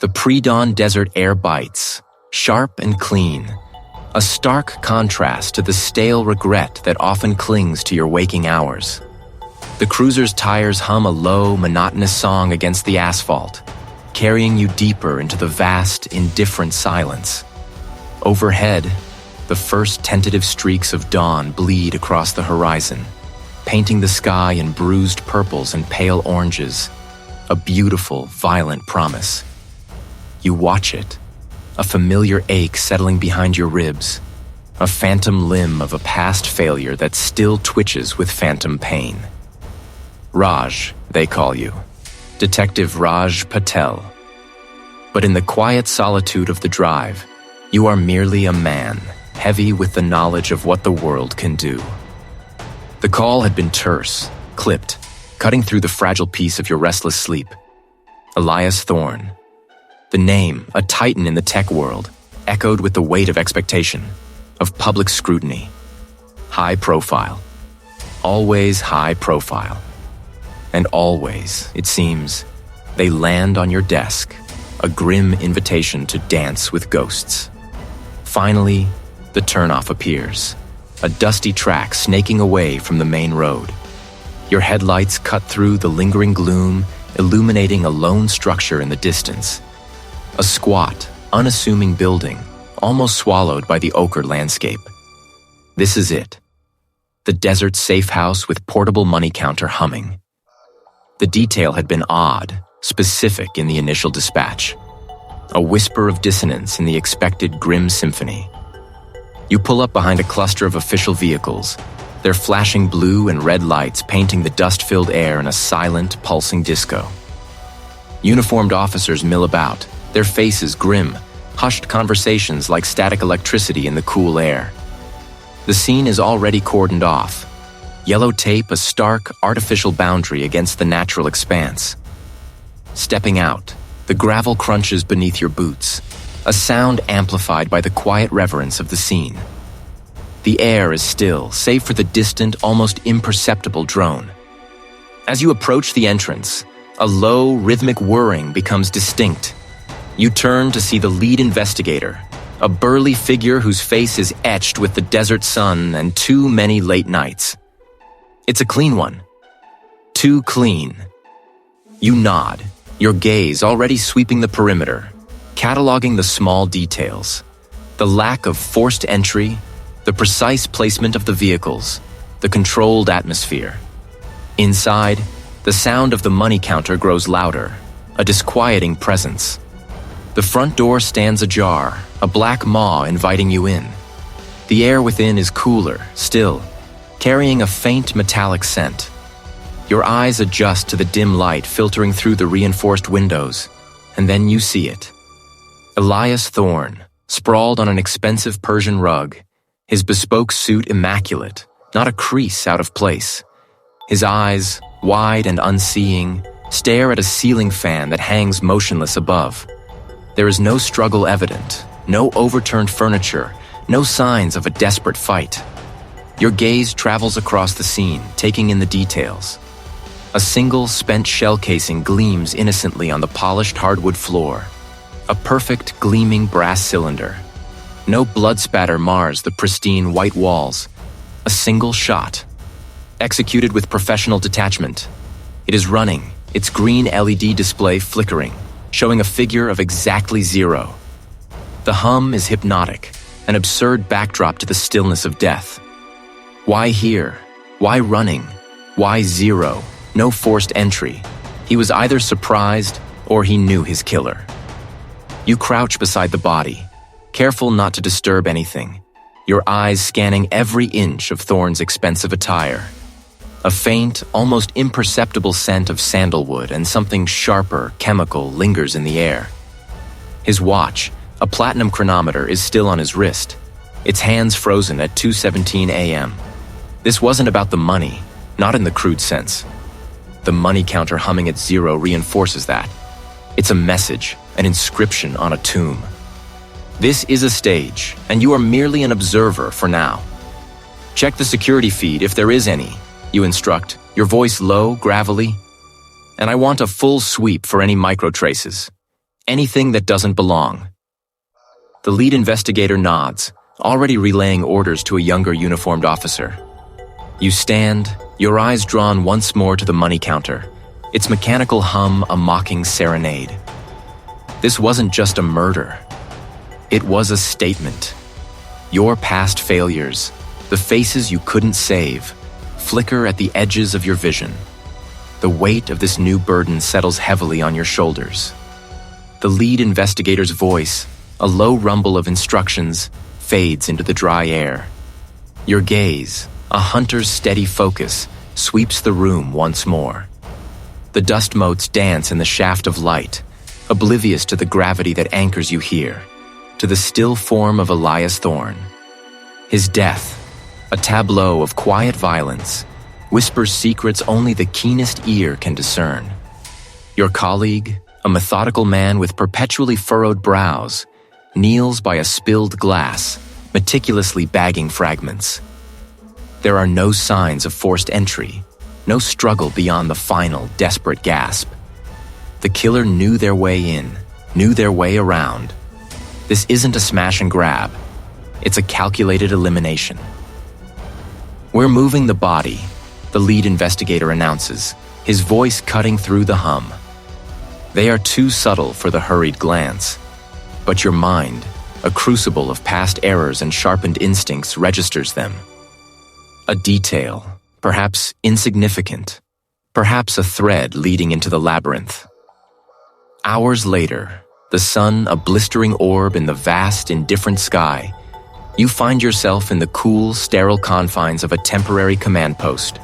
The pre-dawn desert air bites, sharp and clean, a stark contrast to the stale regret that often clings to your waking hours. The cruiser's tires hum a low, monotonous song against the asphalt, carrying you deeper into the vast, indifferent silence. Overhead, the first tentative streaks of dawn bleed across the horizon, painting the sky in bruised purples and pale oranges, a beautiful, violent promise. You watch it, a familiar ache settling behind your ribs, a phantom limb of a past failure that still twitches with phantom pain. Raj, they call you. Detective Raj Patel. But in the quiet solitude of the drive, you are merely a man, heavy with the knowledge of what the world can do. The call had been terse, clipped, cutting through the fragile peace of your restless sleep. Elias Thorne. The name, a titan in the tech world, echoed with the weight of expectation, of public scrutiny. High profile. Always high profile. And always, it seems, they land on your desk, a grim invitation to dance with ghosts. Finally, the turnoff appears, a dusty track snaking away from the main road. Your headlights cut through the lingering gloom, illuminating a lone structure in the distance. A squat, unassuming building, almost swallowed by the ochre landscape. This is it. The desert safehouse with portable money counter humming. The detail had been odd, specific in the initial dispatch. A whisper of dissonance in the expected grim symphony. You pull up behind a cluster of official vehicles, their flashing blue and red lights painting the dust-filled air in a silent, pulsing disco. Uniformed officers mill about, their faces grim, hushed conversations like static electricity in the cool air. The scene is already cordoned off. Yellow tape a stark, artificial boundary against the natural expanse. Stepping out, the gravel crunches beneath your boots, a sound amplified by the quiet reverence of the scene. The air is still, save for the distant, almost imperceptible drone. As you approach the entrance, a low, rhythmic whirring becomes distinct. You turn to see the lead investigator, a burly figure whose face is etched with the desert sun and too many late nights. It's a clean one. Too clean. You nod, your gaze already sweeping the perimeter, cataloging the small details. The lack of forced entry, the precise placement of the vehicles, the controlled atmosphere. Inside, the sound of the money counter grows louder, a disquieting presence. The front door stands ajar, a black maw inviting you in. The air within is cooler, still, carrying a faint metallic scent. Your eyes adjust to the dim light filtering through the reinforced windows, and then you see it. Elias Thorne, sprawled on an expensive Persian rug, his bespoke suit immaculate, not a crease out of place. His eyes, wide and unseeing, stare at a ceiling fan that hangs motionless above. There is no struggle evident, no overturned furniture, no signs of a desperate fight. Your gaze travels across the scene, taking in the details. A single spent shell casing gleams innocently on the polished hardwood floor. A perfect, gleaming brass cylinder. No blood spatter mars the pristine white walls. A single shot. Executed with professional detachment. It is running, its green LED display flickering, showing a figure of exactly 0. The hum is hypnotic, an absurd backdrop to the stillness of death. Why here? Why running? Why 0? No forced entry. He was either surprised or he knew his killer. You crouch beside the body, careful not to disturb anything, your eyes scanning every inch of Thorne's expensive attire. A faint, almost imperceptible scent of sandalwood and something sharper, chemical, lingers in the air. His watch, a platinum chronometer, is still on his wrist, its hands frozen at 2:17 a.m. This wasn't about the money, not in the crude sense. The money counter humming at 0 reinforces that. It's a message, an inscription on a tomb. This is a stage, and you are merely an observer for now. Check the security feed if there is any, you instruct, your voice low, gravelly. And I want a full sweep for any microtraces. Anything that doesn't belong. The lead investigator nods, already relaying orders to a younger uniformed officer. You stand, your eyes drawn once more to the money counter, its mechanical hum a mocking serenade. This wasn't just a murder. It was a statement. Your past failures, the faces you couldn't save, flicker at the edges of your vision. The weight of this new burden settles heavily on your shoulders. The lead investigator's voice, a low rumble of instructions, fades into the dry air. Your gaze, a hunter's steady focus, sweeps the room once more. The dust motes dance in the shaft of light, oblivious to the gravity that anchors you here, to the still form of Elias Thorne. His death, a tableau of quiet violence, whispers secrets only the keenest ear can discern. Your colleague, a methodical man with perpetually furrowed brows, kneels by a spilled glass, meticulously bagging fragments. There are no signs of forced entry, no struggle beyond the final, desperate gasp. The killer knew their way in, knew their way around. This isn't a smash and grab. It's a calculated elimination. "We're moving the body," the lead investigator announces, his voice cutting through the hum. They are too subtle for the hurried glance, but your mind, a crucible of past errors and sharpened instincts, registers them. A detail, perhaps insignificant, perhaps a thread leading into the labyrinth. Hours later, the sun a blistering orb in the vast, indifferent sky, you find yourself in the cool, sterile confines of a temporary command post,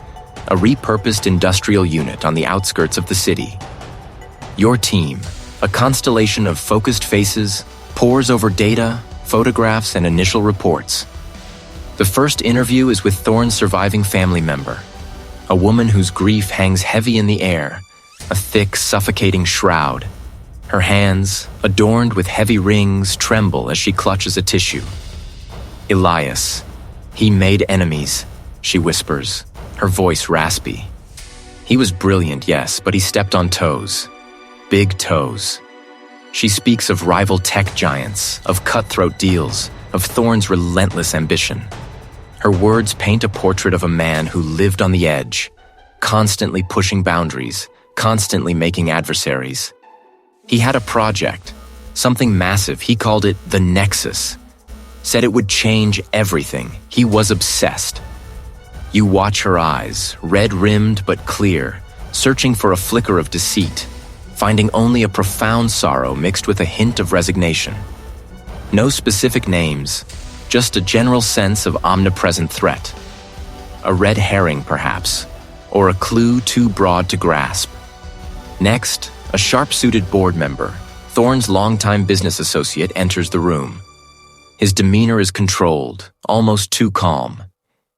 a repurposed industrial unit on the outskirts of the city. Your team, a constellation of focused faces, pores over data, photographs, and initial reports. The first interview is with Thorne's surviving family member, a woman whose grief hangs heavy in the air, a thick, suffocating shroud. Her hands, adorned with heavy rings, tremble as she clutches a tissue. "Elias, he made enemies," she whispers, her voice raspy. "He was brilliant, yes, but he stepped on toes. Big toes." She speaks of rival tech giants, of cutthroat deals, of Thorne's relentless ambition. Her words paint a portrait of a man who lived on the edge, constantly pushing boundaries, constantly making adversaries. He had a project, something massive. He called it the Nexus. Said it would change everything. He was obsessed. You watch her eyes, red-rimmed but clear, searching for a flicker of deceit, finding only a profound sorrow mixed with a hint of resignation. No specific names, just a general sense of omnipresent threat. A red herring, perhaps, or a clue too broad to grasp. Next, a sharp-suited board member, Thorne's longtime business associate, enters the room. His demeanor is controlled, almost too calm.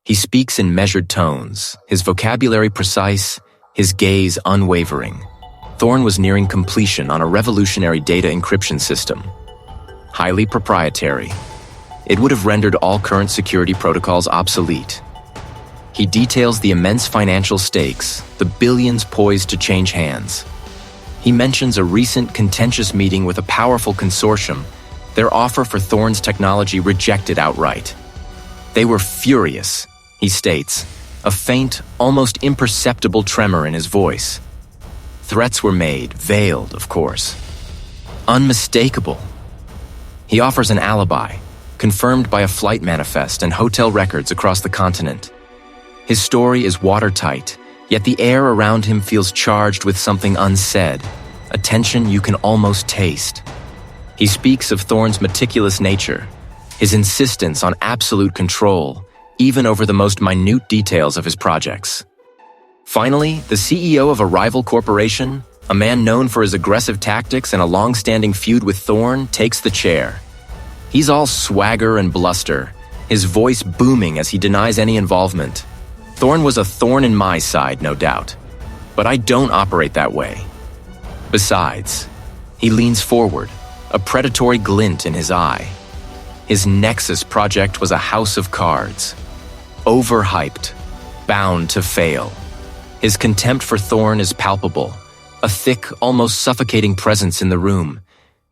He speaks in measured tones, his vocabulary precise, his gaze unwavering. Thorne was nearing completion on a revolutionary data encryption system. Highly proprietary. It would have rendered all current security protocols obsolete. He details the immense financial stakes, the billions poised to change hands. He mentions a recent contentious meeting with a powerful consortium, their offer for Thorne's technology rejected outright. They were furious, he states, a faint, almost imperceptible tremor in his voice. Threats were made, veiled, of course. Unmistakable. He offers an alibi, confirmed by a flight manifest and hotel records across the continent. His story is watertight, yet the air around him feels charged with something unsaid, a tension you can almost taste. He speaks of Thorne's meticulous nature, his insistence on absolute control, even over the most minute details of his projects. Finally, the CEO of a rival corporation, a man known for his aggressive tactics and a long-standing feud with Thorne, takes the chair. He's all swagger and bluster, his voice booming as he denies any involvement. Thorne was a thorn in my side, no doubt, but I don't operate that way. Besides, he leans forward, a predatory glint in his eye. His Nexus project was a house of cards. Overhyped, bound to fail. His contempt for Thorne is palpable, a thick, almost suffocating presence in the room.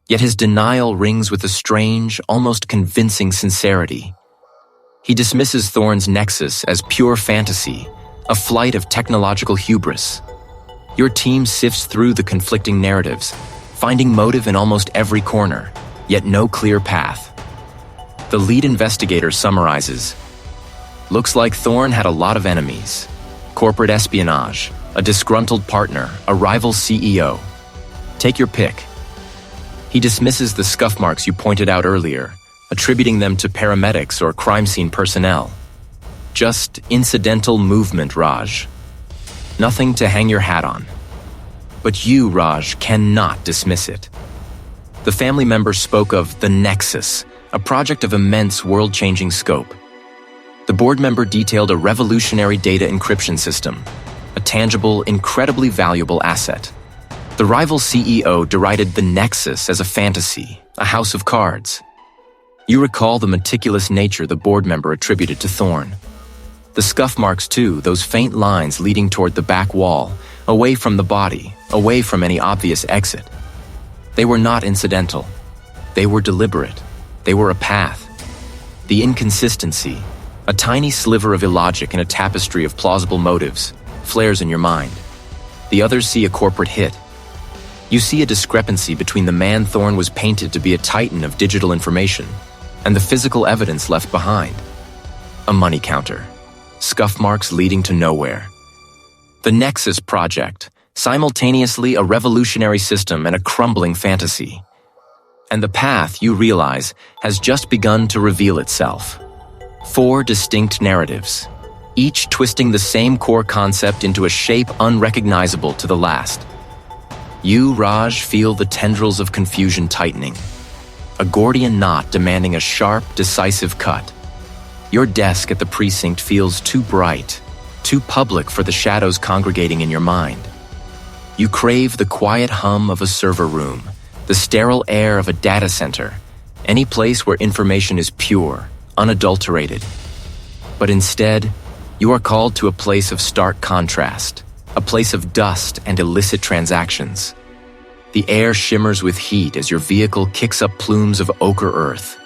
Yet his denial rings with a strange, almost convincing sincerity. He dismisses Thorne's nexus as pure fantasy, a flight of technological hubris. Your team sifts through the conflicting narratives, finding motive in almost every corner, yet no clear path. The lead investigator summarizes, "Looks like Thorne had a lot of enemies. Corporate espionage, a disgruntled partner, a rival CEO. Take your pick." He dismisses the scuff marks you pointed out earlier, attributing them to paramedics or crime scene personnel. Just incidental movement, Raj. Nothing to hang your hat on. But you, Raj, cannot dismiss it. The family member spoke of the Nexus, a project of immense world-changing scope. The board member detailed a revolutionary data encryption system, a tangible, incredibly valuable asset. The rival CEO derided the Nexus as a fantasy, a house of cards. You recall the meticulous nature the board member attributed to Thorne. The scuff marks too, those faint lines leading toward the back wall, away from the body, away from any obvious exit. They were not incidental. They were deliberate. They were a path. The inconsistency, a tiny sliver of illogic in a tapestry of plausible motives, flares in your mind. The others see a corporate hit. You see a discrepancy between the man Thorne was painted to be a titan of digital information and the physical evidence left behind. A money counter. Scuff marks leading to nowhere. The Nexus Project, simultaneously a revolutionary system and a crumbling fantasy. And the path, you realize, has just begun to reveal itself. 4 distinct narratives, each twisting the same core concept into a shape unrecognizable to the last. You, Raj, feel the tendrils of confusion tightening, a Gordian knot demanding a sharp, decisive cut. Your desk at the precinct feels too bright, too public for the shadows congregating in your mind. You crave the quiet hum of a server room, the sterile air of a data center, any place where information is pure, unadulterated. But instead, you are called to a place of stark contrast, a place of dust and illicit transactions. The air shimmers with heat as your vehicle kicks up plumes of ochre earth.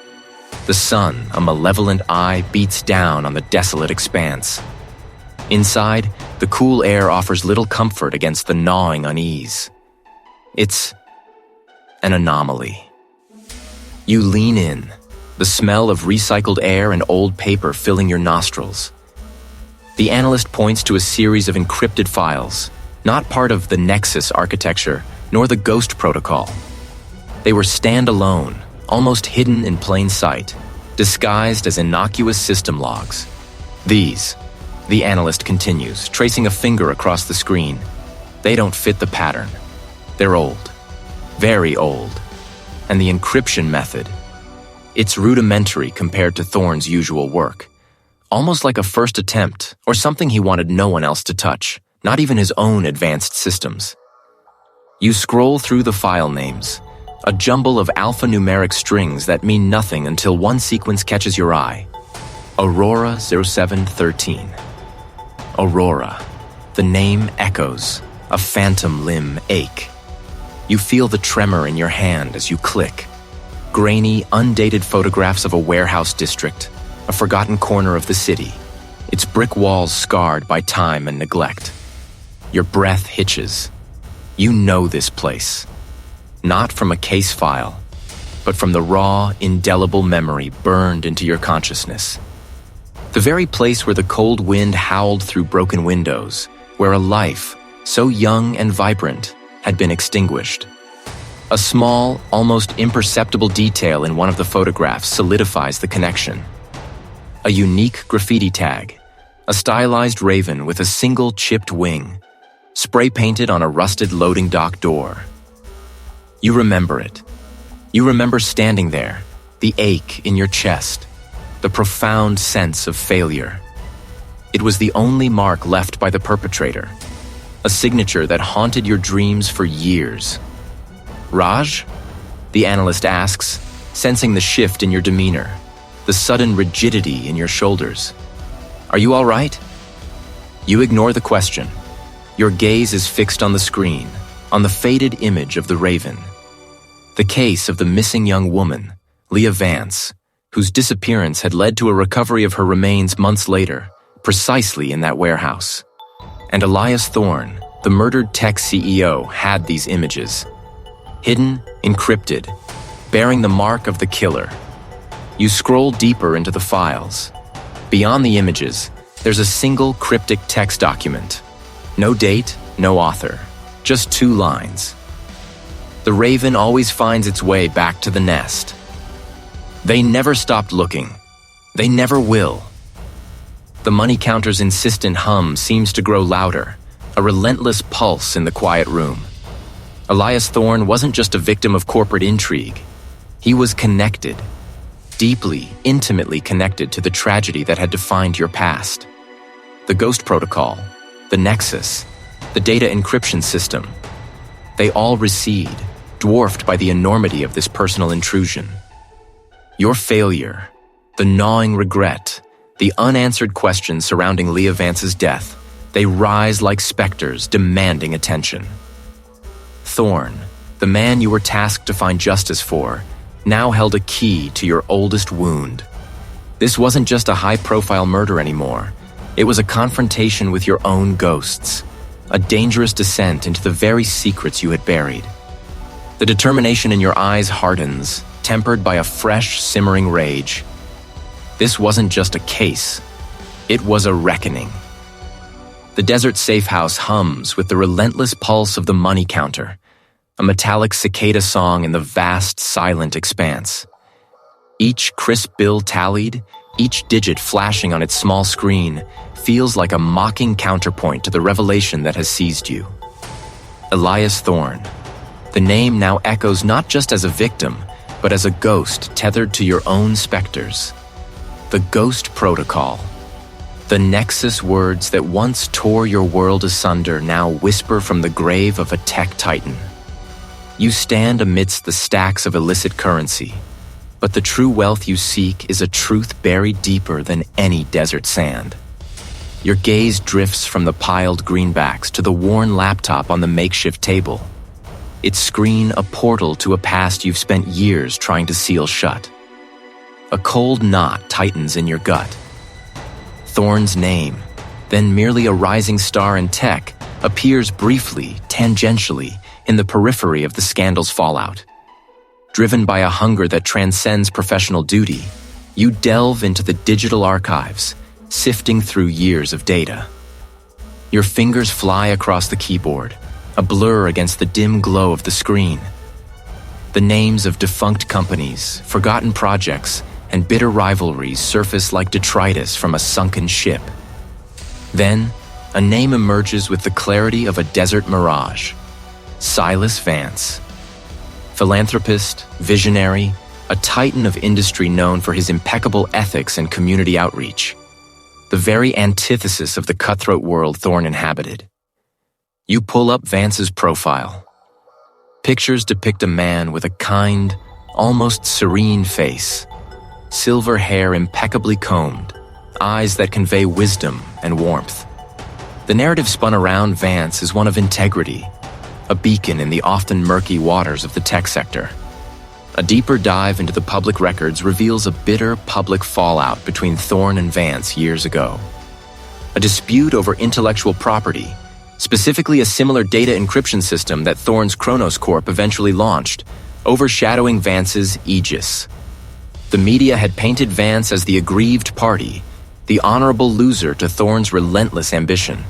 The sun, a malevolent eye, beats down on the desolate expanse. Inside, the cool air offers little comfort against the gnawing unease. It's an anomaly. You lean in, the smell of recycled air and old paper filling your nostrils. The analyst points to a series of encrypted files, not part of the Nexus architecture, nor the Ghost Protocol. They were standalone, almost hidden in plain sight, disguised as innocuous system logs. These, the analyst continues, tracing a finger across the screen, they don't fit the pattern. They're old, very old. And the encryption method, it's rudimentary compared to Thorne's usual work. Almost like a first attempt, or something he wanted no one else to touch, not even his own advanced systems. You scroll through the file names, a jumble of alphanumeric strings that mean nothing until one sequence catches your eye. Aurora 0713. Aurora. The name echoes, a phantom limb ache. You feel the tremor in your hand as you click. Grainy, undated photographs of a warehouse district, a forgotten corner of the city, its brick walls scarred by time and neglect. Your breath hitches. You know this place. Not from a case file, but from the raw, indelible memory burned into your consciousness. The very place where the cold wind howled through broken windows, where a life, so young and vibrant, had been extinguished. A small, almost imperceptible detail in one of the photographs solidifies the connection. A unique graffiti tag, a stylized raven with a single chipped wing, spray-painted on a rusted loading dock door. You remember it. You remember standing there, the ache in your chest, the profound sense of failure. It was the only mark left by the perpetrator, a signature that haunted your dreams for years. Raj? The analyst asks, sensing the shift in your demeanor, the sudden rigidity in your shoulders. Are you all right? You ignore the question. Your gaze is fixed on the screen, on the faded image of the raven. The case of the missing young woman, Leah Vance, whose disappearance had led to a recovery of her remains months later, precisely in that warehouse. And Elias Thorne, the murdered tech CEO, had these images. Hidden, encrypted, bearing the mark of the killer. You scroll deeper into the files. Beyond the images, there's a single cryptic text document. No date, no author, just 2 lines. The raven always finds its way back to the nest. They never stopped looking. They never will. The money counter's insistent hum seems to grow louder, a relentless pulse in the quiet room. Elias Thorne wasn't just a victim of corporate intrigue. He was connected, deeply, intimately connected to the tragedy that had defined your past. The Ghost Protocol, the Nexus, the data encryption system. They all recede, dwarfed by the enormity of this personal intrusion. Your failure, the gnawing regret, the unanswered questions surrounding Leah Vance's death, they rise like specters demanding attention. Thorne, the man you were tasked to find justice for, now held a key to your oldest wound. This wasn't just a high-profile murder anymore. It was a confrontation with your own ghosts, a dangerous descent into the very secrets you had buried. The determination in your eyes hardens, tempered by a fresh, simmering rage. This wasn't just a case. It was a reckoning. The desert safehouse hums with the relentless pulse of the money counter, a metallic cicada song in the vast, silent expanse. Each crisp bill tallied, each digit flashing on its small screen, feels like a mocking counterpoint to the revelation that has seized you. Elias Thorne. The name now echoes not just as a victim, but as a ghost tethered to your own specters. The Ghost Protocol. The Nexus words that once tore your world asunder now whisper from the grave of a tech titan. You stand amidst the stacks of illicit currency, but the true wealth you seek is a truth buried deeper than any desert sand. Your gaze drifts from the piled greenbacks to the worn laptop on the makeshift table. Its screen a portal to a past you've spent years trying to seal shut. A cold knot tightens in your gut. Thorne's name, then merely a rising star in tech, appears briefly, tangentially, in the periphery of the scandal's fallout. Driven by a hunger that transcends professional duty, you delve into the digital archives, sifting through years of data. Your fingers fly across the keyboard, a blur against the dim glow of the screen. The names of defunct companies, forgotten projects, and bitter rivalries surface like detritus from a sunken ship. Then, a name emerges with the clarity of a desert mirage. Silas Vance. Philanthropist, visionary, a titan of industry known for his impeccable ethics and community outreach. The very antithesis of the cutthroat world Thorne inhabited. You pull up Vance's profile. Pictures depict a man with a kind, almost serene face. Silver hair impeccably combed, eyes that convey wisdom and warmth. The narrative spun around Vance is one of integrity, a beacon in the often murky waters of the tech sector. A deeper dive into the public records reveals a bitter public fallout between Thorne and Vance years ago. A dispute over intellectual property, specifically a similar data encryption system that Thorne's Kronos Corp eventually launched, overshadowing Vance's aegis. The media had painted Vance as the aggrieved party, the honorable loser to Thorne's relentless ambition.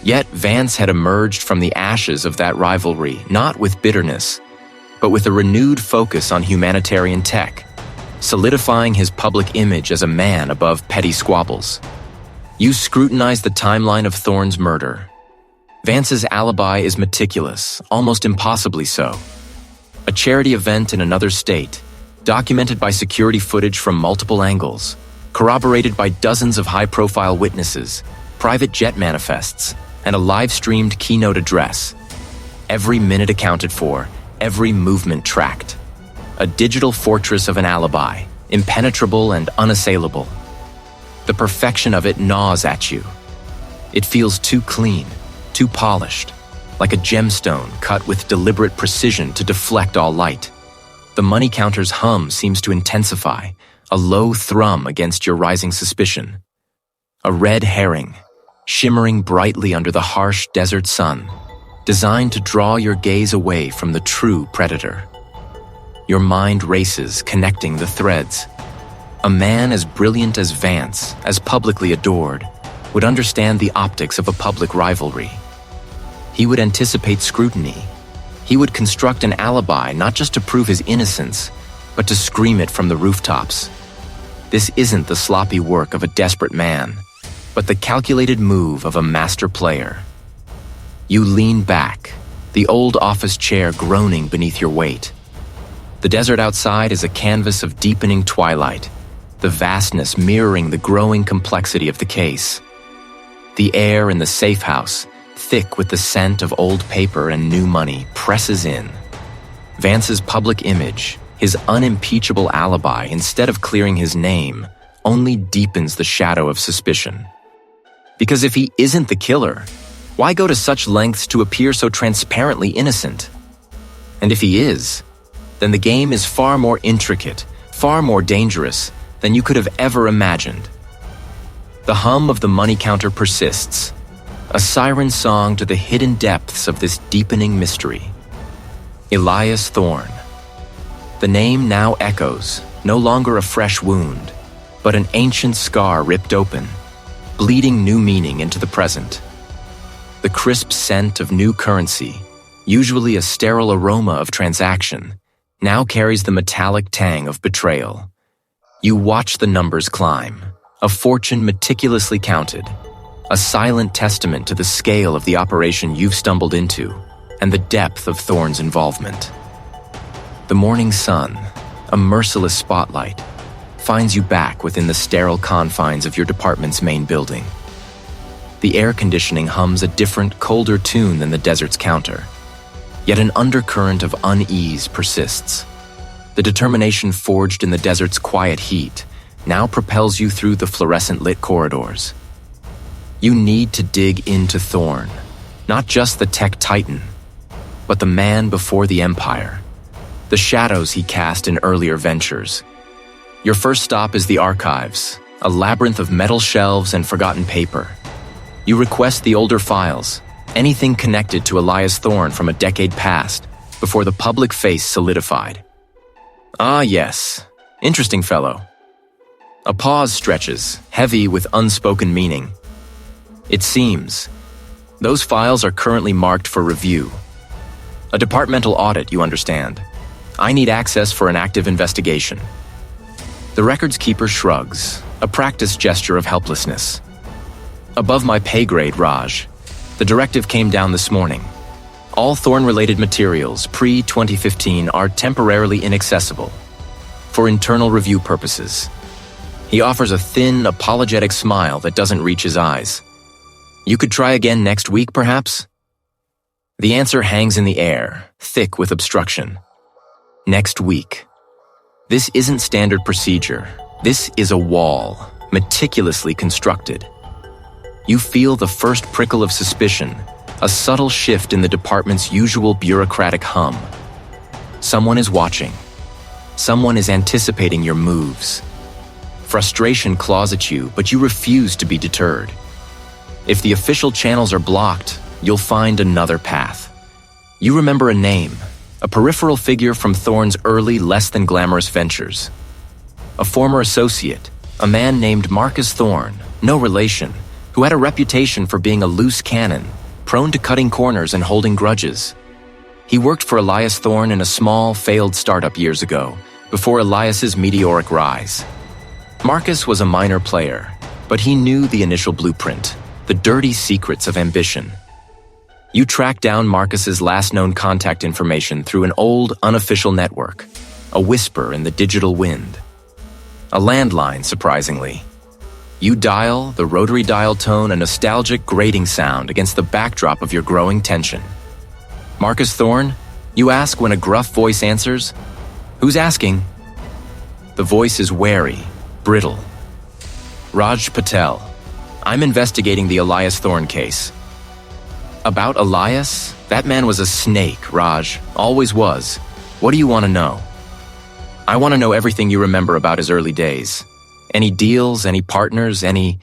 Yet Vance had emerged from the ashes of that rivalry, not with bitterness, but with a renewed focus on humanitarian tech, solidifying his public image as a man above petty squabbles. You scrutinize the timeline of Thorne's murder. Vance's alibi is meticulous, almost impossibly so. A charity event in another state, documented by security footage from multiple angles, corroborated by dozens of high-profile witnesses, private jet manifests, and a live-streamed keynote address. Every minute accounted for, every movement tracked. A digital fortress of an alibi, impenetrable and unassailable. The perfection of it gnaws at you. It feels too clean, too polished, like a gemstone cut with deliberate precision to deflect all light. The money counter's hum seems to intensify, a low thrum against your rising suspicion. A red herring, shimmering brightly under the harsh desert sun, designed to draw your gaze away from the true predator. Your mind races, connecting the threads. A man as brilliant as Vance, as publicly adored, would understand the optics of a public rivalry. He would anticipate scrutiny. He would construct an alibi not just to prove his innocence, but to scream it from the rooftops. This isn't the sloppy work of a desperate man, but the calculated move of a master player. You lean back, the old office chair groaning beneath your weight. The desert outside is a canvas of deepening twilight, the vastness mirroring the growing complexity of the case. The air in the safe house, thick with the scent of old paper and new money, presses in. Vance's public image, his unimpeachable alibi, instead of clearing his name, only deepens the shadow of suspicion. Because if he isn't the killer, why go to such lengths to appear so transparently innocent? And if he is, then the game is far more intricate, far more dangerous than you could have ever imagined. The hum of the money counter persists, a siren song to the hidden depths of this deepening mystery. Elias Thorne. The name now echoes, no longer a fresh wound, but an ancient scar ripped open, bleeding new meaning into the present. The crisp scent of new currency, usually a sterile aroma of transaction, now carries the metallic tang of betrayal. You watch the numbers climb, a fortune meticulously counted, a silent testament to the scale of the operation you've stumbled into and the depth of Thorne's involvement. The morning sun, a merciless spotlight, finds you back within the sterile confines of your department's main building. The air conditioning hums a different, colder tune than the desert's counter, yet an undercurrent of unease persists. The determination forged in the desert's quiet heat now propels you through the fluorescent-lit corridors. You need to dig into Thorne, not just the tech titan, but the man before the empire, the shadows he cast in earlier ventures. Your first stop is the archives, a labyrinth of metal shelves and forgotten paper. You request the older files, anything connected to Elias Thorne from a decade past, before the public face solidified. Ah yes, interesting fellow. A pause stretches, heavy with unspoken meaning. It seems those files are currently marked for review. A departmental audit, you understand. I need access for an active investigation. The records keeper shrugs, a practiced gesture of helplessness. Above my pay grade, Raj. The directive came down this morning. All Thorne-related materials pre-2015 are temporarily inaccessible for internal review purposes. He offers a thin, apologetic smile that doesn't reach his eyes. You could try again next week, perhaps? The answer hangs in the air, thick with obstruction. Next week. This isn't standard procedure. This is a wall, meticulously constructed. You feel the first prickle of suspicion, a subtle shift in the department's usual bureaucratic hum. Someone is watching. Someone is anticipating your moves. Frustration claws at you, but you refuse to be deterred. If the official channels are blocked, you'll find another path. You remember a name, a peripheral figure from Thorne's early, less-than-glamorous ventures. A former associate, a man named Marcus Thorne, no relation, who had a reputation for being a loose cannon, prone to cutting corners and holding grudges. He worked for Elias Thorne in a small, failed startup years ago, before Elias's meteoric rise. Marcus was a minor player, but he knew the initial blueprint, the dirty secrets of ambition. You track down Marcus's last known contact information through an old, unofficial network, a whisper in the digital wind. A landline, surprisingly. You dial, the rotary dial tone a nostalgic grating sound against the backdrop of your growing tension. Marcus Thorne? You ask when a gruff voice answers. Who's asking? The voice is wary, brittle. Raj Patel. I'm investigating the Elias Thorne case. About Elias? That man was a snake, Raj. Always was. What do you want to know? I want to know everything you remember about his early days. Any deals, any partners, any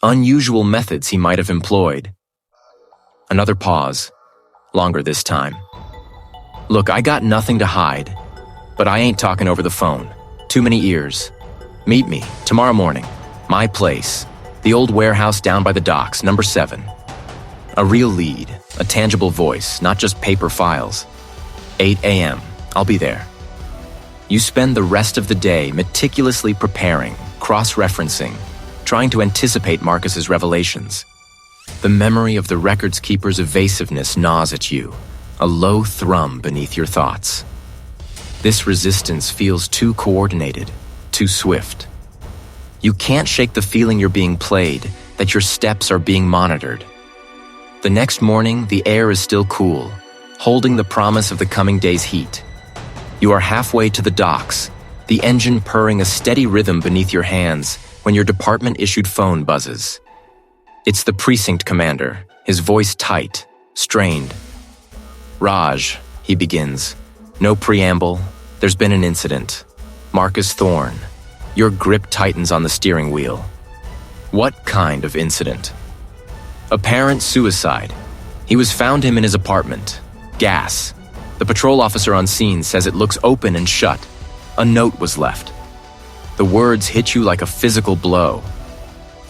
unusual methods he might have employed. Another pause. Longer this time. Look, I got nothing to hide, but I ain't talking over the phone. Too many ears. Meet me, tomorrow morning. My place. The old warehouse down by the docks, number 7. A real lead, a tangible voice, not just paper files. 8 a.m. I'll be there. You spend the rest of the day meticulously preparing, cross-referencing, trying to anticipate Marcus's revelations. The memory of the records keeper's evasiveness gnaws at you, a low thrum beneath your thoughts. This resistance feels too coordinated, too swift. You can't shake the feeling you're being played, that your steps are being monitored. The next morning, the air is still cool, holding the promise of the coming day's heat. You are halfway to the docks, the engine purring a steady rhythm beneath your hands when your department-issued phone buzzes. It's the precinct commander, his voice tight, strained. Raj, he begins. No preamble. There's been an incident. Marcus Thorne. Your grip tightens on the steering wheel. What kind of incident? Apparent suicide. He was found in his apartment. Gas. The patrol officer on scene says it looks open and shut. A note was left. The words hit you like a physical blow.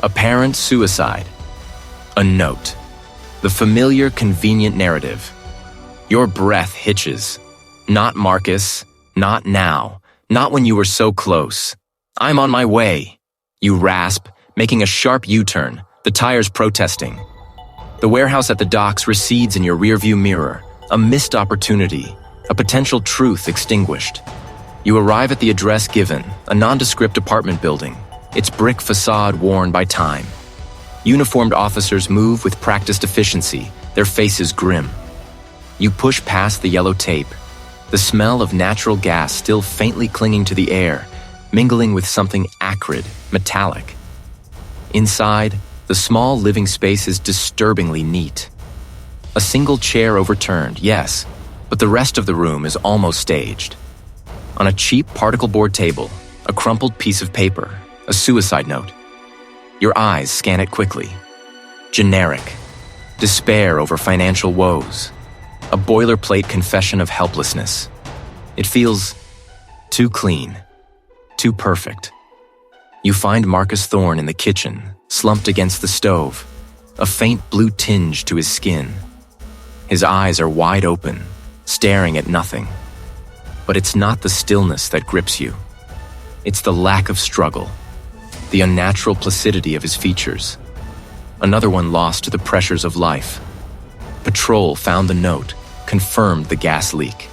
Apparent suicide. A note. The familiar, convenient narrative. Your breath hitches. Not Marcus. Not now. Not when you were so close. I'm on my way. You rasp, making a sharp U-turn, the tires protesting. The warehouse at the docks recedes in your rearview mirror, a missed opportunity, a potential truth extinguished. You arrive at the address given, a nondescript apartment building, its brick facade worn by time. Uniformed officers move with practiced efficiency, their faces grim. You push past the yellow tape, the smell of natural gas still faintly clinging to the air, mingling with something acrid, metallic. Inside, the small living space is disturbingly neat. A single chair overturned, yes, but the rest of the room is almost staged. On a cheap particle board table, a crumpled piece of paper, a suicide note. Your eyes scan it quickly. Generic. Despair over financial woes. A boilerplate confession of helplessness. It feels too clean, too perfect. You find Marcus Thorne in the kitchen, slumped against the stove, a faint blue tinge to his skin. His eyes are wide open, staring at nothing. But it's not the stillness that grips you. It's the lack of struggle, the unnatural placidity of his features. Another one lost to the pressures of life. Patrol found the note, confirmed the gas leak.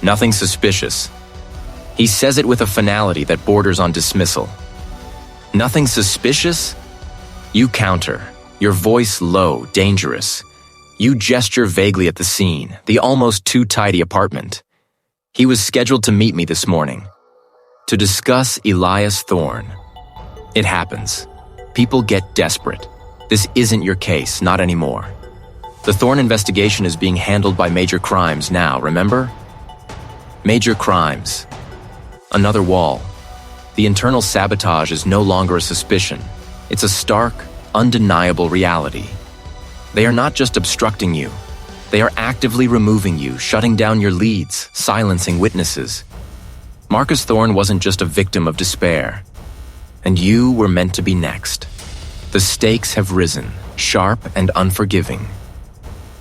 Nothing suspicious. He says it with a finality that borders on dismissal. Nothing suspicious? You counter, your voice low, dangerous. You gesture vaguely at the scene, the almost too tidy apartment. He was scheduled to meet me this morning, to discuss Elias Thorne. It happens. People get desperate. This isn't your case, not anymore. The Thorne investigation is being handled by Major Crimes now, remember? Major Crimes. Another wall. The internal sabotage is no longer a suspicion. It's a stark, undeniable reality. They are not just obstructing you. They are actively removing you, shutting down your leads, silencing witnesses. Marcus Thorne wasn't just a victim of despair. And you were meant to be next. The stakes have risen, sharp and unforgiving.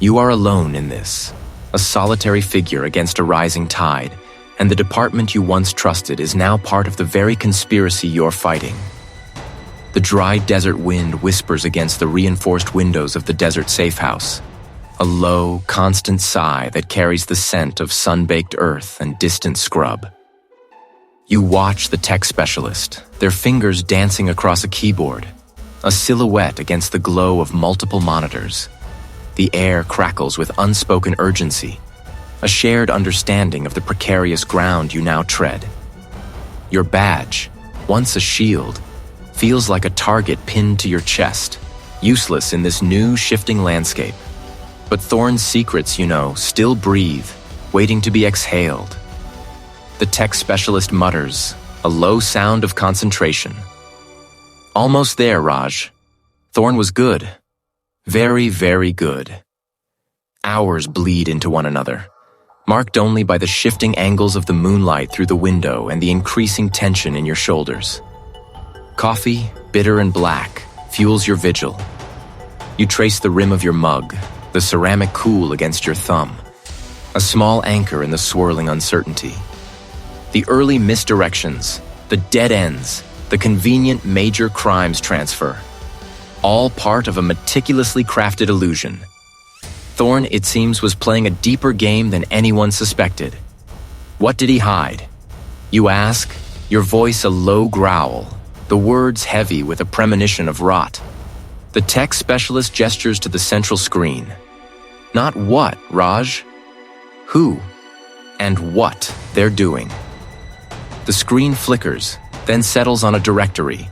You are alone in this, a solitary figure against a rising tide, and the department you once trusted is now part of the very conspiracy you're fighting. The dry desert wind whispers against the reinforced windows of the desert safehouse, a low, constant sigh that carries the scent of sun-baked earth and distant scrub. You watch the tech specialist, their fingers dancing across a keyboard, a silhouette against the glow of multiple monitors. The air crackles with unspoken urgency, a shared understanding of the precarious ground you now tread. Your badge, once a shield, feels like a target pinned to your chest, useless in this new, shifting landscape. But Thorne's secrets, still breathe, waiting to be exhaled. The tech specialist mutters, a low sound of concentration. Almost there, Raj. Thorne was good. Very, very good. Hours bleed into one another, marked only by the shifting angles of the moonlight through the window and the increasing tension in your shoulders. Coffee, bitter and black, fuels your vigil. You trace the rim of your mug, the ceramic cool against your thumb, a small anchor in the swirling uncertainty. The early misdirections, the dead ends, the convenient major crimes transfer, all part of a meticulously crafted illusion. Thorne, it seems, was playing a deeper game than anyone suspected. What did he hide? You ask, your voice a low growl, the words heavy with a premonition of rot. The tech specialist gestures to the central screen. Not what, Raj? Who and what they're doing. The screen flickers, then settles on a directory.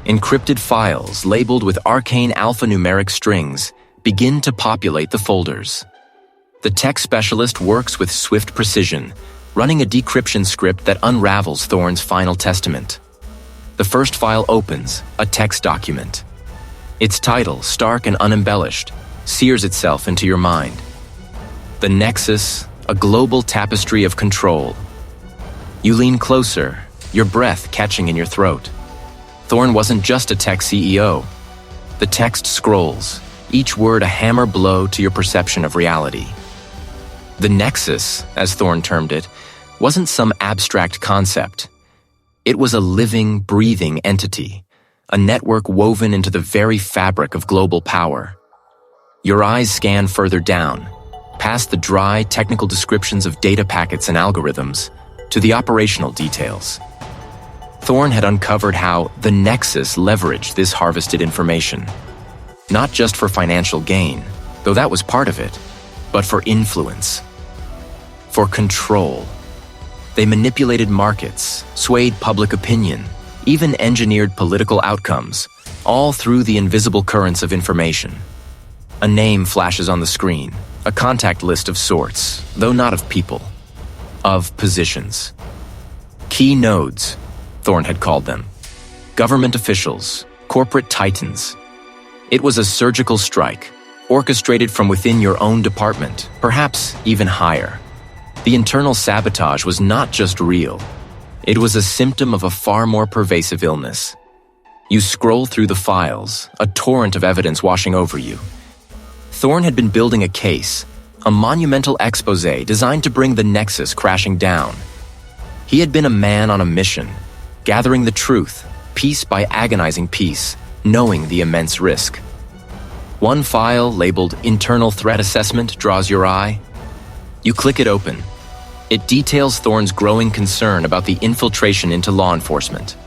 Encrypted files labeled with arcane alphanumeric strings begin to populate the folders. The tech specialist works with swift precision, running a decryption script that unravels Thorne's final testament. The first file opens, a text document. Its title, stark and unembellished, sears itself into your mind. The Nexus, a global tapestry of control. You lean closer, your breath catching in your throat. Thorne wasn't just a tech CEO. The text scrolls, each word a hammer blow to your perception of reality. The Nexus, as Thorne termed it, wasn't some abstract concept. It was a living, breathing entity, a network woven into the very fabric of global power. Your eyes scan further down, past the dry, technical descriptions of data packets and algorithms, to the operational details. Thorne had uncovered how the Nexus leveraged this harvested information, not just for financial gain, though that was part of it, but for influence, for control. They manipulated markets, swayed public opinion, even engineered political outcomes, all through the invisible currents of information. A name flashes on the screen, a contact list of sorts, though not of people, of positions. Key nodes, Thorne had called them. Government officials, corporate titans. It was a surgical strike, orchestrated from within your own department, perhaps even higher. The internal sabotage was not just real. It was a symptom of a far more pervasive illness. You scroll through the files, a torrent of evidence washing over you. Thorne had been building a case, a monumental exposé designed to bring the Nexus crashing down. He had been a man on a mission, gathering the truth, piece by agonizing piece, knowing the immense risk. One file, labeled Internal Threat Assessment, draws your eye. You click it open. It details Thorne's growing concern about the infiltration into law enforcement.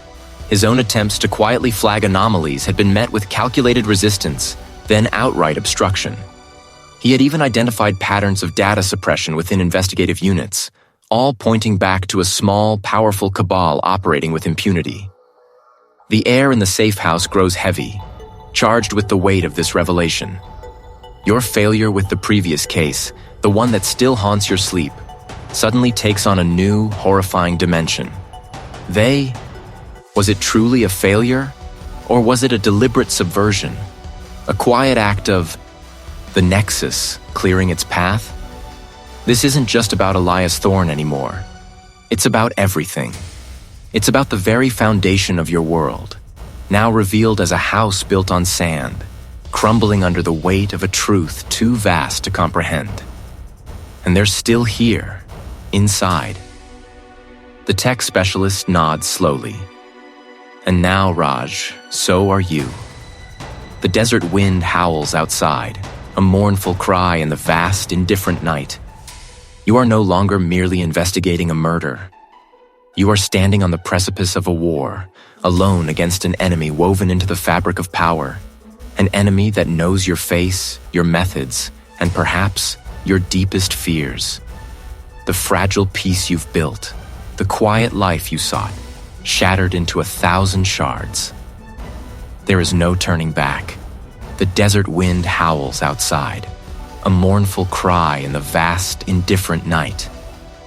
His own attempts to quietly flag anomalies had been met with calculated resistance, then outright obstruction. He had even identified patterns of data suppression within investigative units, all pointing back to a small, powerful cabal operating with impunity. The air in the safe house grows heavy, charged with the weight of this revelation. Your failure with the previous case, the one that still haunts your sleep, suddenly takes on a new, horrifying dimension. Was it truly a failure? Or was it a deliberate subversion? A quiet act of the Nexus clearing its path? This isn't just about Elias Thorne anymore. It's about everything. It's about the very foundation of your world, now revealed as a house built on sand, crumbling under the weight of a truth too vast to comprehend. And they're still here, inside. The tech specialist nods slowly. And now, Raj, so are you. The desert wind howls outside, a mournful cry in the vast, indifferent night. You are no longer merely investigating a murder. You are standing on the precipice of a war, alone against an enemy woven into the fabric of power, an enemy that knows your face, your methods, and perhaps your deepest fears. The fragile peace you've built, the quiet life you sought, shattered into 1,000 shards. There is no turning back. The desert wind howls outside, a mournful cry in the vast, indifferent night.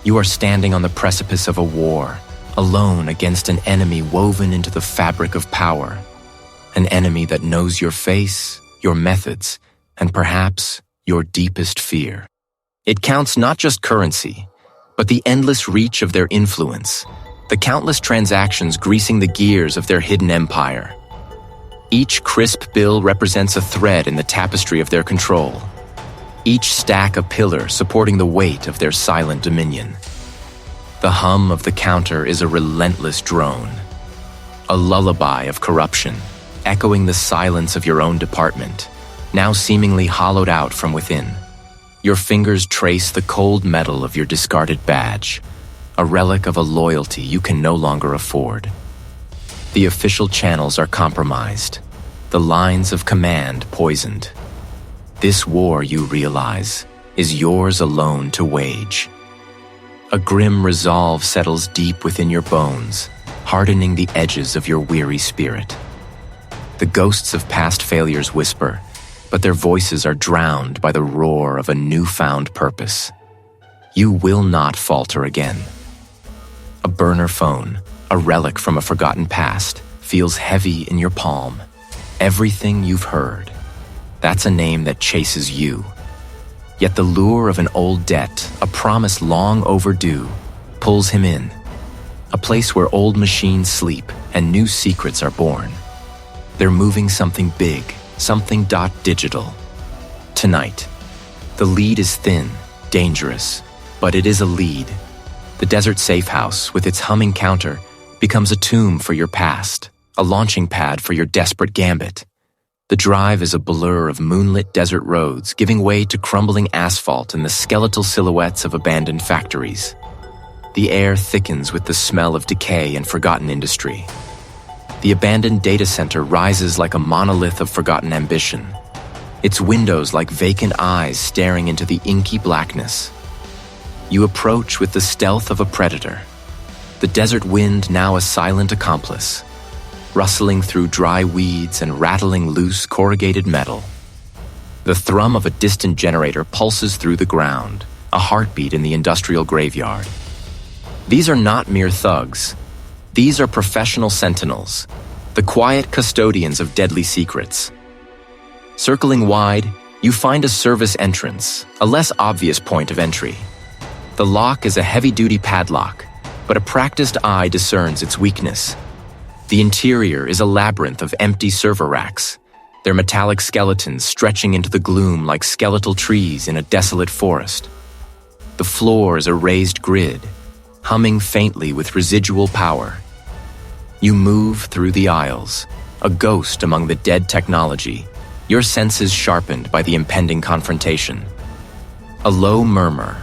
You are standing on the precipice of a war, alone against an enemy woven into the fabric of power, an enemy that knows your face, your methods, and perhaps your deepest fear. It counts not just currency, but the endless reach of their influence, the countless transactions greasing the gears of their hidden empire. Each crisp bill represents a thread in the tapestry of their control, each stack a pillar supporting the weight of their silent dominion. The hum of the counter is a relentless drone, a lullaby of corruption, echoing the silence of your own department, now seemingly hollowed out from within. Your fingers trace the cold metal of your discarded badge, a relic of a loyalty you can no longer afford. The official channels are compromised, the lines of command poisoned. This war, you realize, is yours alone to wage. A grim resolve settles deep within your bones, hardening the edges of your weary spirit. The ghosts of past failures whisper, but their voices are drowned by the roar of a newfound purpose. You will not falter again. A burner phone, a relic from a forgotten past, feels heavy in your palm. Everything you've heard. That's a name that chases you. Yet the lure of an old debt, a promise long overdue, pulls him in. A place where old machines sleep and new secrets are born. They're moving something big, something digital. Tonight, the lead is thin, dangerous, but it is a lead. The desert safehouse, with its humming counter, becomes a tomb for your past, a launching pad for your desperate gambit. The drive is a blur of moonlit desert roads giving way to crumbling asphalt and the skeletal silhouettes of abandoned factories. The air thickens with the smell of decay and forgotten industry. The abandoned data center rises like a monolith of forgotten ambition, its windows like vacant eyes staring into the inky blackness. You approach with the stealth of a predator, the desert wind now a silent accomplice, rustling through dry weeds and rattling loose corrugated metal. The thrum of a distant generator pulses through the ground, a heartbeat in the industrial graveyard. These are not mere thugs. These are professional sentinels, the quiet custodians of deadly secrets. Circling wide, you find a service entrance, a less obvious point of entry. The lock is a heavy-duty padlock, but a practiced eye discerns its weakness. The interior is a labyrinth of empty server racks, their metallic skeletons stretching into the gloom like skeletal trees in a desolate forest. The floor is a raised grid, humming faintly with residual power. You move through the aisles, a ghost among the dead technology, your senses sharpened by the impending confrontation. A low murmur,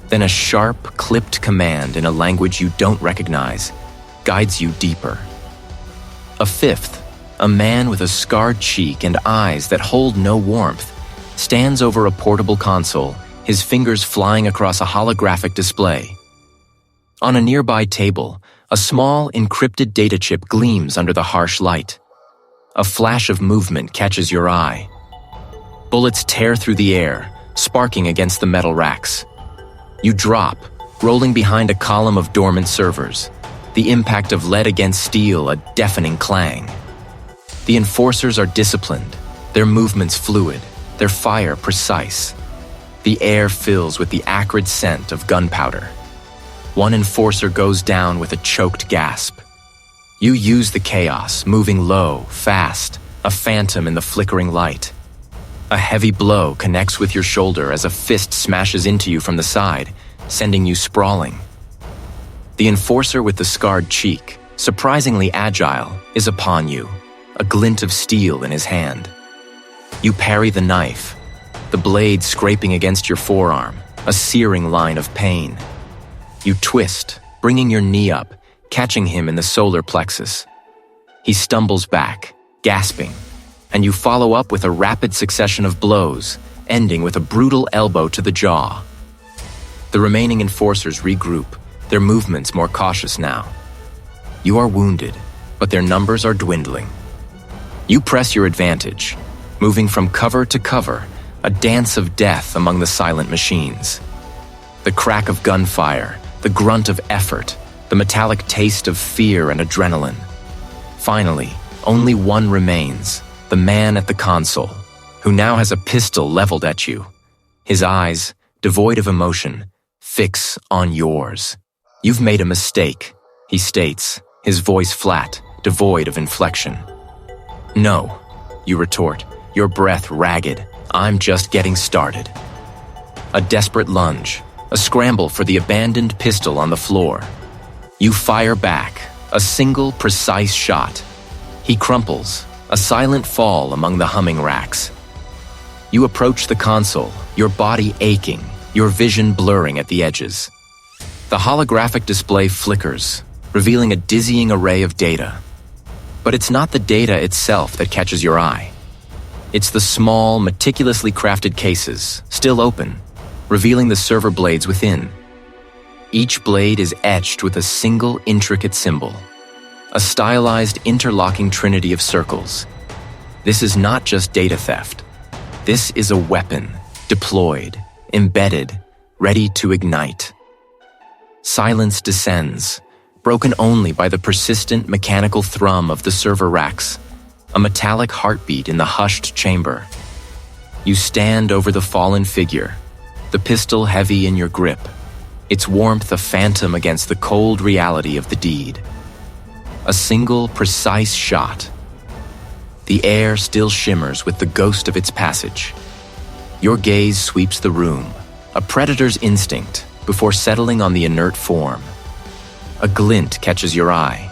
then a sharp, clipped command in a language you don't recognize, guides you deeper. A fifth, a man with a scarred cheek and eyes that hold no warmth, stands over a portable console, his fingers flying across a holographic display. On a nearby table, a small, encrypted data chip gleams under the harsh light. A flash of movement catches your eye. Bullets tear through the air, sparking against the metal racks. You drop, rolling behind a column of dormant servers, the impact of lead against steel a deafening clang. The enforcers are disciplined, their movements fluid, their fire precise. The air fills with the acrid scent of gunpowder. One enforcer goes down with a choked gasp. You use the chaos, moving low, fast, a phantom in the flickering light. A heavy blow connects with your shoulder as a fist smashes into you from the side, sending you sprawling. The enforcer with the scarred cheek, surprisingly agile, is upon you, a glint of steel in his hand. You parry the knife, the blade scraping against your forearm, a searing line of pain. You twist, bringing your knee up, catching him in the solar plexus. He stumbles back, gasping, and you follow up with a rapid succession of blows, ending with a brutal elbow to the jaw. The remaining enforcers regroup, their movements more cautious now. You are wounded, but their numbers are dwindling. You press your advantage, moving from cover to cover, a dance of death among the silent machines. The crack of gunfire, the grunt of effort, the metallic taste of fear and adrenaline. Finally, only one remains, the man at the console, who now has a pistol leveled at you. His eyes, devoid of emotion, fix on yours. "You've made a mistake," he states, his voice flat, devoid of inflection. "No," you retort, your breath ragged. "I'm just getting started." A desperate lunge, a scramble for the abandoned pistol on the floor. You fire back, a single precise shot. He crumples, a silent fall among the humming racks. You approach the console, your body aching, your vision blurring at the edges. The holographic display flickers, revealing a dizzying array of data. But it's not the data itself that catches your eye. It's the small, meticulously crafted cases, still open, revealing the server blades within. Each blade is etched with a single intricate symbol, a stylized interlocking trinity of circles. This is not just data theft. This is a weapon, deployed, embedded, ready to ignite. Silence descends, broken only by the persistent mechanical thrum of the server racks, a metallic heartbeat in the hushed chamber. You stand over the fallen figure, the pistol heavy in your grip, its warmth a phantom against the cold reality of the deed. A single, precise shot. The air still shimmers with the ghost of its passage. Your gaze sweeps the room, a predator's instinct, before settling on the inert form. A glint catches your eye.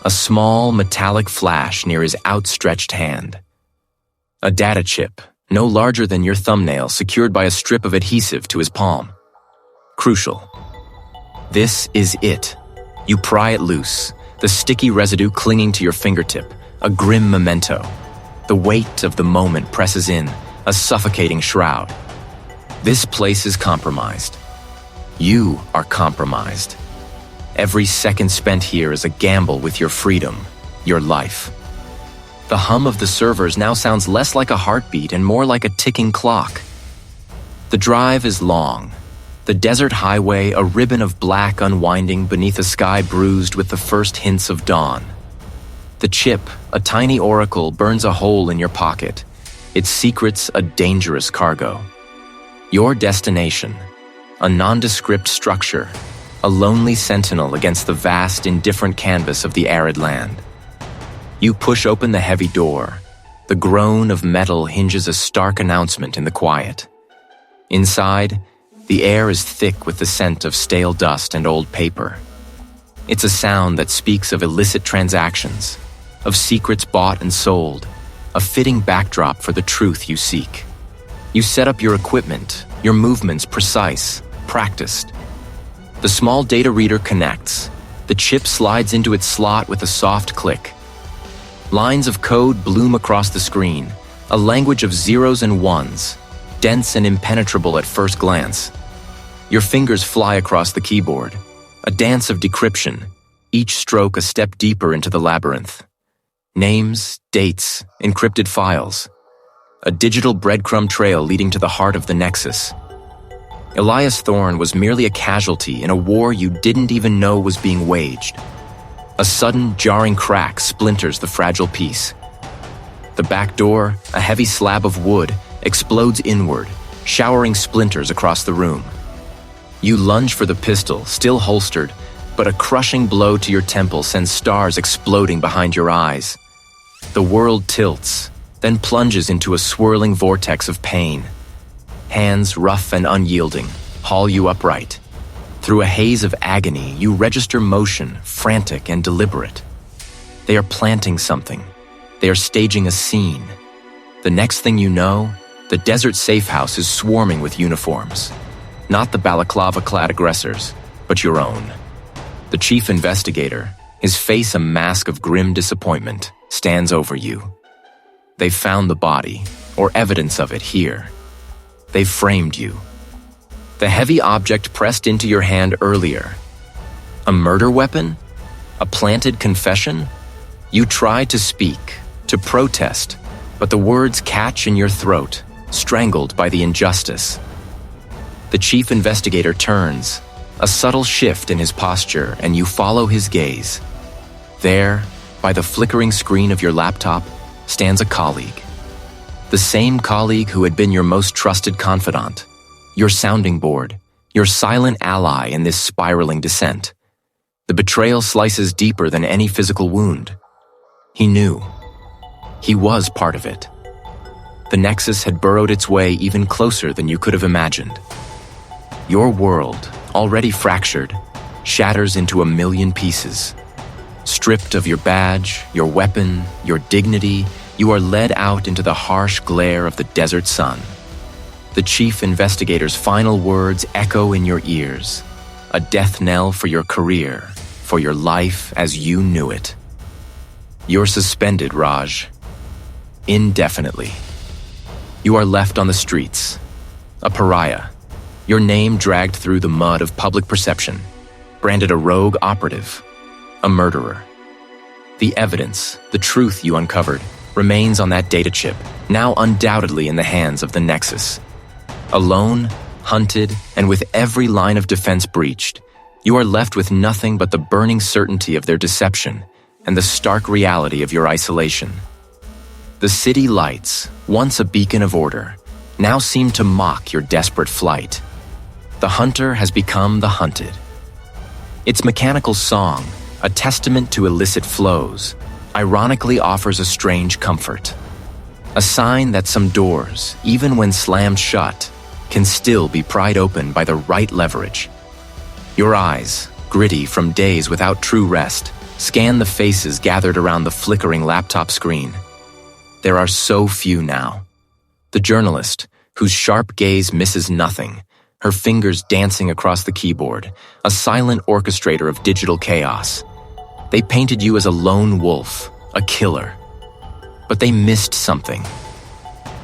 A small, metallic flash near his outstretched hand. A data chip, no larger than your thumbnail, secured by a strip of adhesive to his palm. Crucial. This is it. You pry it loose, the sticky residue clinging to your fingertip, a grim memento. The weight of the moment presses in, a suffocating shroud. This place is compromised. You are compromised. Every second spent here is a gamble with your freedom, your life. The hum of the servers now sounds less like a heartbeat and more like a ticking clock. The drive is long. The desert highway, a ribbon of black unwinding beneath a sky bruised with the first hints of dawn. The chip, a tiny oracle, burns a hole in your pocket, its secrets a dangerous cargo. Your destination, a nondescript structure, a lonely sentinel against the vast, indifferent canvas of the arid land. You push open the heavy door. The groan of metal hinges a stark announcement in the quiet. Inside, the air is thick with the scent of stale dust and old paper. It's a sound that speaks of illicit transactions, of secrets bought and sold, a fitting backdrop for the truth you seek. You set up your equipment, your movements precise, practiced. The small data reader connects. The chip slides into its slot with a soft click. Lines of code bloom across the screen, a language of zeros and ones, dense and impenetrable at first glance. Your fingers fly across the keyboard, a dance of decryption, each stroke a step deeper into the labyrinth. Names, dates, encrypted files. A digital breadcrumb trail leading to the heart of the Nexus. Elias Thorne was merely a casualty in a war you didn't even know was being waged. A sudden, jarring crack splinters the fragile piece. The back door, a heavy slab of wood, explodes inward, showering splinters across the room. You lunge for the pistol, still holstered, but a crushing blow to your temple sends stars exploding behind your eyes. The world tilts, then plunges into a swirling vortex of pain. Hands rough and unyielding, haul you upright. Through a haze of agony, you register motion, frantic and deliberate. They are planting something. They are staging a scene. The next thing you know, the desert safehouse is swarming with uniforms. Not the balaclava-clad aggressors, but your own. The chief investigator, his face a mask of grim disappointment, stands over you. They've found the body, or evidence of it, here. They've framed you. The heavy object pressed into your hand earlier. A murder weapon? A planted confession? You try to speak, to protest, but the words catch in your throat, strangled by the injustice. The chief investigator turns, a subtle shift in his posture, and you follow his gaze. There, by the flickering screen of your laptop, stands a colleague. The same colleague who had been your most trusted confidant, your sounding board, your silent ally in this spiraling descent. The betrayal slices deeper than any physical wound. He knew. He was part of it. The Nexus had burrowed its way even closer than you could have imagined. Your world, already fractured, shatters into a million pieces. Stripped of your badge, your weapon, your dignity, you are led out into the harsh glare of the desert sun. The chief investigator's final words echo in your ears, a death knell for your career, for your life as you knew it. You're suspended, Raj. Indefinitely. You are left on the streets, a pariah, your name dragged through the mud of public perception, branded a rogue operative, a murderer. The evidence, the truth you uncovered, remains on that data chip, now undoubtedly in the hands of the Nexus. Alone, hunted, and with every line of defense breached, you are left with nothing but the burning certainty of their deception and the stark reality of your isolation. The city lights, once a beacon of order, now seem to mock your desperate flight. The hunter has become the hunted. Its mechanical song, a testament to illicit flows, ironically offers a strange comfort. A sign that some doors, even when slammed shut, can still be pried open by the right leverage. Your eyes, gritty from days without true rest, scan the faces gathered around the flickering laptop screen. There are so few now. The journalist, whose sharp gaze misses nothing, her fingers dancing across the keyboard, a silent orchestrator of digital chaos. They painted you as a lone wolf, a killer. But they missed something.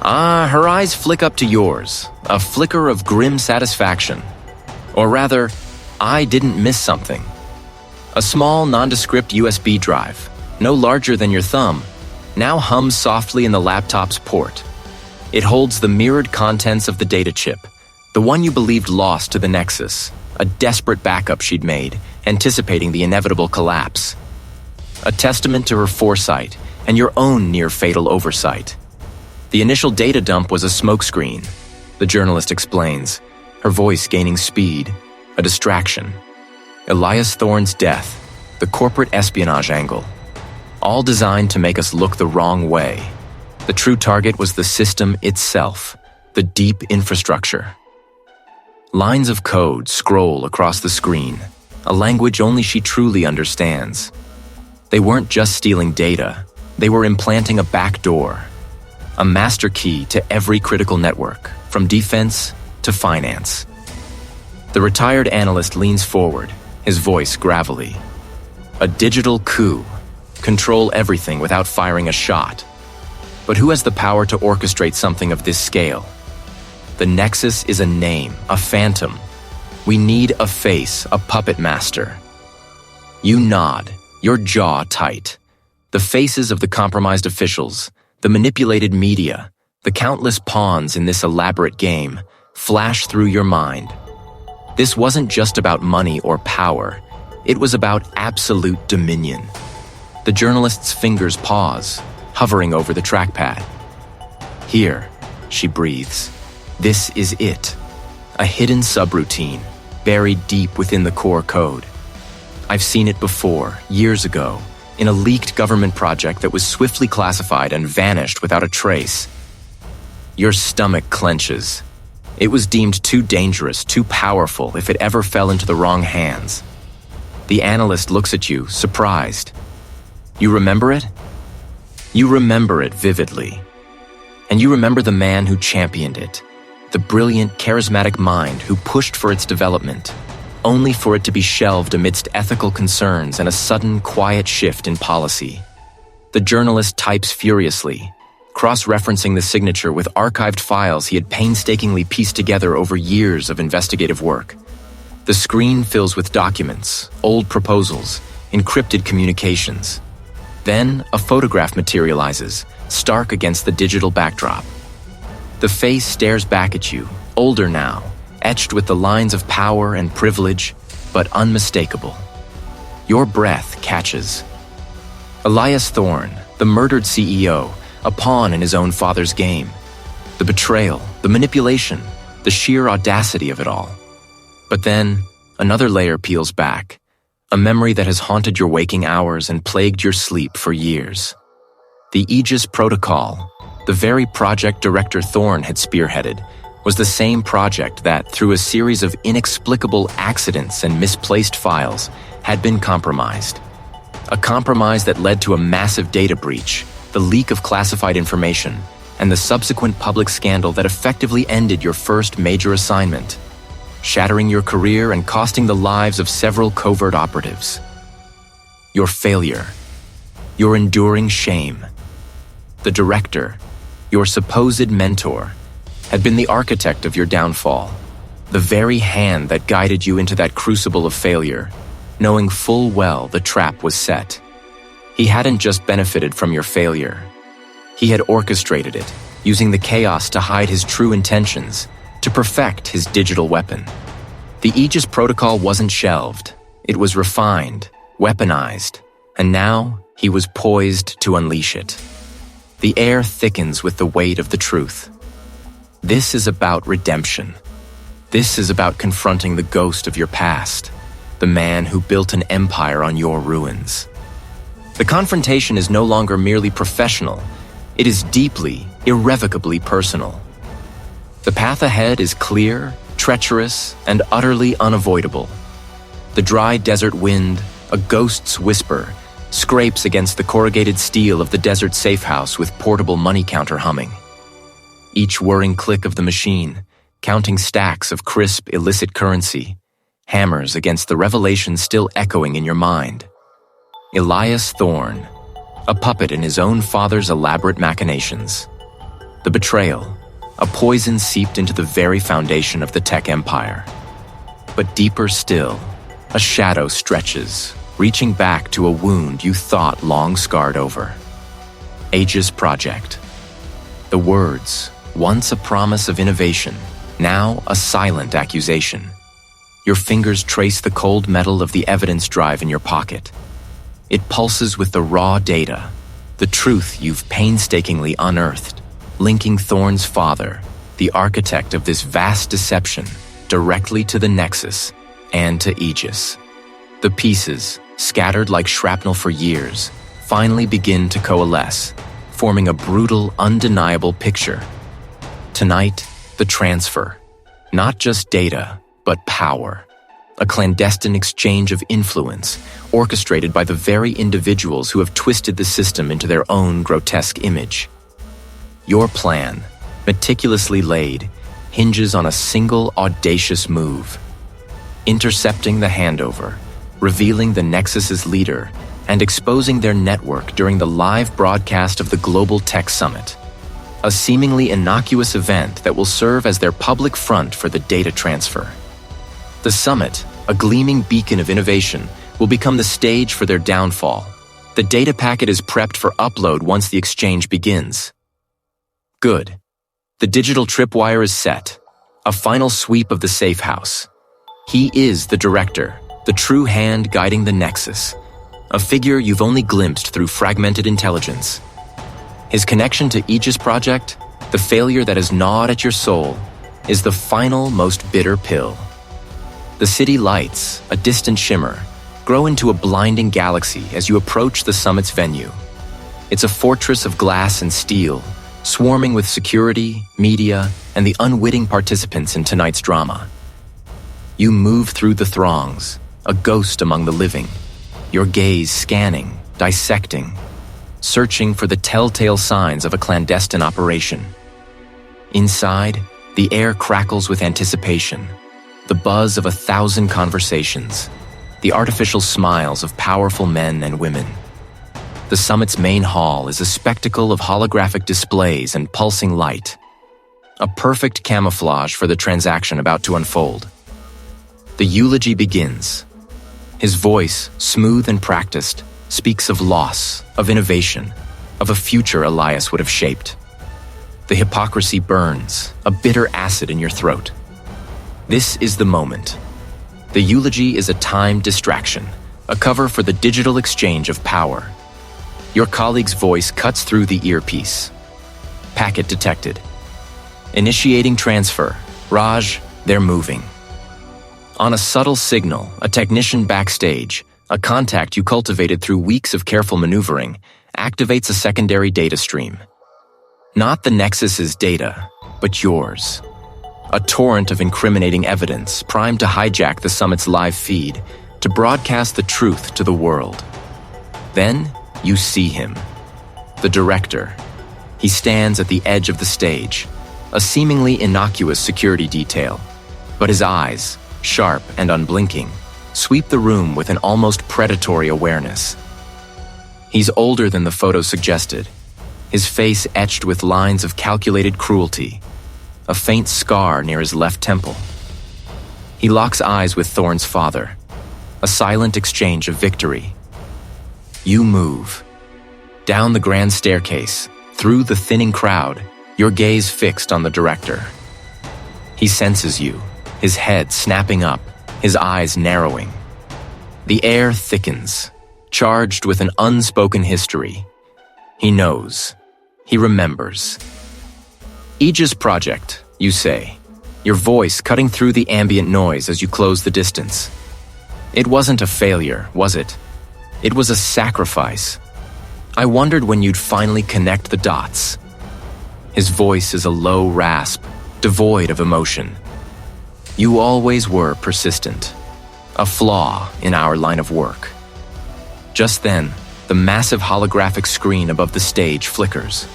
Her eyes flick up to yours, a flicker of grim satisfaction. Or rather, I didn't miss something. A small, nondescript USB drive, no larger than your thumb, now hums softly in the laptop's port. It holds the mirrored contents of the data chip, the one you believed lost to the Nexus, a desperate backup she'd made, anticipating the inevitable collapse. A testament to her foresight and your own near-fatal oversight. The initial data dump was a smokescreen, the journalist explains, her voice gaining speed, a distraction. Elias Thorne's death, the corporate espionage angle, all designed to make us look the wrong way. The true target was the system itself, the deep infrastructure. Lines of code scroll across the screen, a language only she truly understands. They weren't just stealing data, they were implanting a backdoor, a master key to every critical network, from defense to finance. The retired analyst leans forward, his voice gravelly. A digital coup. Control everything without firing a shot. But who has the power to orchestrate something of this scale? The Nexus is a name, a phantom. We need a face, a puppet master. You nod, your jaw tight. The faces of the compromised officials, the manipulated media, the countless pawns in this elaborate game flash through your mind. This wasn't just about money or power. It was about absolute dominion. The journalist's fingers pause, hovering over the trackpad. Here, she breathes. This is it. A hidden subroutine, buried deep within the core code. I've seen it before, years ago, in a leaked government project that was swiftly classified and vanished without a trace. Your stomach clenches. It was deemed too dangerous, too powerful if it ever fell into the wrong hands. The analyst looks at you, surprised. You remember it? You remember it vividly. And you remember the man who championed it, the brilliant, charismatic mind who pushed for its development, only for it to be shelved amidst ethical concerns and a sudden, quiet shift in policy. The journalist types furiously, cross-referencing the signature with archived files he had painstakingly pieced together over years of investigative work. The screen fills with documents, old proposals, encrypted communications. Then, a photograph materializes, stark against the digital backdrop. The face stares back at you, older now, etched with the lines of power and privilege, but unmistakable. Your breath catches. Elias Thorne, the murdered CEO, a pawn in his own father's game. The betrayal, the manipulation, the sheer audacity of it all. But then, another layer peels back, a memory that has haunted your waking hours and plagued your sleep for years. The Aegis Protocol, the very project Director Thorne had spearheaded, was the same project that, through a series of inexplicable accidents and misplaced files, had been compromised. A compromise that led to a massive data breach, the leak of classified information, and the subsequent public scandal that effectively ended your first major assignment, shattering your career and costing the lives of several covert operatives. Your failure, your enduring shame. The director, your supposed mentor, had been the architect of your downfall, the very hand that guided you into that crucible of failure, knowing full well the trap was set. He hadn't just benefited from your failure. He had orchestrated it, using the chaos to hide his true intentions, to perfect his digital weapon. The Aegis Protocol wasn't shelved. It was refined, weaponized, and now he was poised to unleash it. The air thickens with the weight of the truth. This is about redemption. This is about confronting the ghost of your past, the man who built an empire on your ruins. The confrontation is no longer merely professional. It is deeply, irrevocably personal. The path ahead is clear, treacherous, and utterly unavoidable. The dry desert wind, a ghost's whisper, scrapes against the corrugated steel of the desert safehouse with portable money counter humming. Each whirring click of the machine, counting stacks of crisp, illicit currency, hammers against the revelation still echoing in your mind. Elias Thorne, a puppet in his own father's elaborate machinations. The betrayal, a poison seeped into the very foundation of the tech empire. But deeper still, a shadow stretches, reaching back to a wound you thought long scarred over. Aegis Project. The words, once a promise of innovation, now a silent accusation. Your fingers trace the cold metal of the evidence drive in your pocket. It pulses with the raw data, the truth you've painstakingly unearthed, linking Thorne's father, the architect of this vast deception, directly to the Nexus and to Aegis. The pieces, scattered like shrapnel for years, finally begin to coalesce, forming a brutal, undeniable picture. Tonight, the transfer. Not just data, but power. A clandestine exchange of influence, orchestrated by the very individuals who have twisted the system into their own grotesque image. Your plan, meticulously laid, hinges on a single audacious move. Intercepting the handover, revealing the Nexus's leader, and exposing their network during the live broadcast of the Global Tech Summit. A seemingly innocuous event that will serve as their public front for the data transfer. The summit, a gleaming beacon of innovation, will become the stage for their downfall. The data packet is prepped for upload once the exchange begins. Good. The digital tripwire is set. A final sweep of the safe house. He is the director, the true hand guiding the Nexus. A figure you've only glimpsed through fragmented intelligence. His connection to Aegis Project, the failure that has gnawed at your soul, is the final, most bitter pill. The city lights, a distant shimmer, grow into a blinding galaxy as you approach the summit's venue. It's a fortress of glass and steel, swarming with security, media, and the unwitting participants in tonight's drama. You move through the throngs, a ghost among the living, your gaze scanning, dissecting, searching for the telltale signs of a clandestine operation. Inside, the air crackles with anticipation, the buzz of 1,000 conversations, the artificial smiles of powerful men and women. The summit's main hall is a spectacle of holographic displays and pulsing light, a perfect camouflage for the transaction about to unfold. The eulogy begins. His voice, smooth and practiced, speaks of loss, of innovation, of a future Elias would have shaped. The hypocrisy burns, a bitter acid in your throat. This is the moment. The eulogy is a timed distraction, a cover for the digital exchange of power. Your colleague's voice cuts through the earpiece. Packet detected. Initiating transfer. Raj, they're moving. On a subtle signal, a technician backstage, a contact you cultivated through weeks of careful maneuvering, activates a secondary data stream. Not the Nexus's data, but yours. A torrent of incriminating evidence primed to hijack the summit's live feed, to broadcast the truth to the world. Then, you see him. The director. He stands at the edge of the stage, a seemingly innocuous security detail, but his eyes, sharp and unblinking, sweep the room with an almost predatory awareness. He's older than the photo suggested, his face etched with lines of calculated cruelty, a faint scar near his left temple. He locks eyes with Thorne's father, a silent exchange of victory. You move. Down the grand staircase, through the thinning crowd, your gaze fixed on the director. He senses you, his head snapping up, his eyes narrowing. The air thickens, charged with an unspoken history. He knows. He remembers. Aegis Project, you say, your voice cutting through the ambient noise as you close the distance. It wasn't a failure, was it? It was a sacrifice. I wondered when you'd finally connect the dots. His voice is a low rasp, devoid of emotion. You always were persistent, a flaw in our line of work. Just then, the massive holographic screen above the stage flickers.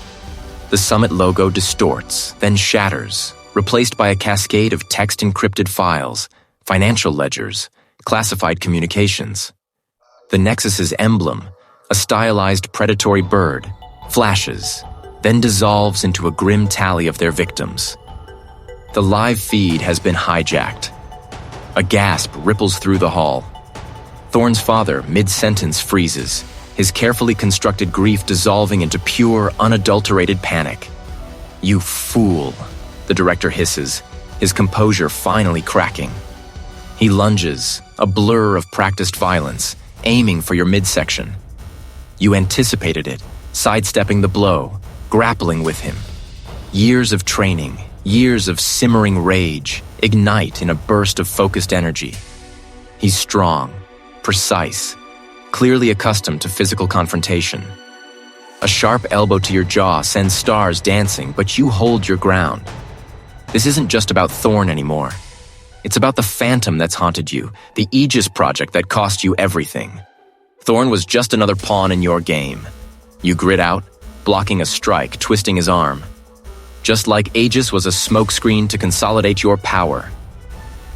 The summit logo distorts, then shatters, replaced by a cascade of text-encrypted files, financial ledgers, classified communications. The Nexus's emblem, a stylized predatory bird, flashes, then dissolves into a grim tally of their victims. The live feed has been hijacked. A gasp ripples through the hall. Thorne's father, mid-sentence, freezes, his carefully constructed grief dissolving into pure, unadulterated panic. You fool, the director hisses, his composure finally cracking. He lunges, a blur of practiced violence, aiming for your midsection. You anticipated it, sidestepping the blow, grappling with him. Years of training, years of simmering rage, ignite in a burst of focused energy. He's strong, precise, clearly accustomed to physical confrontation. A sharp elbow to your jaw sends stars dancing, but you hold your ground. This isn't just about Thorne anymore. It's about the phantom that's haunted you, the Aegis Project that cost you everything. Thorne was just another pawn in your game. You grit out, blocking a strike, twisting his arm. Just like Aegis was a smokescreen to consolidate your power.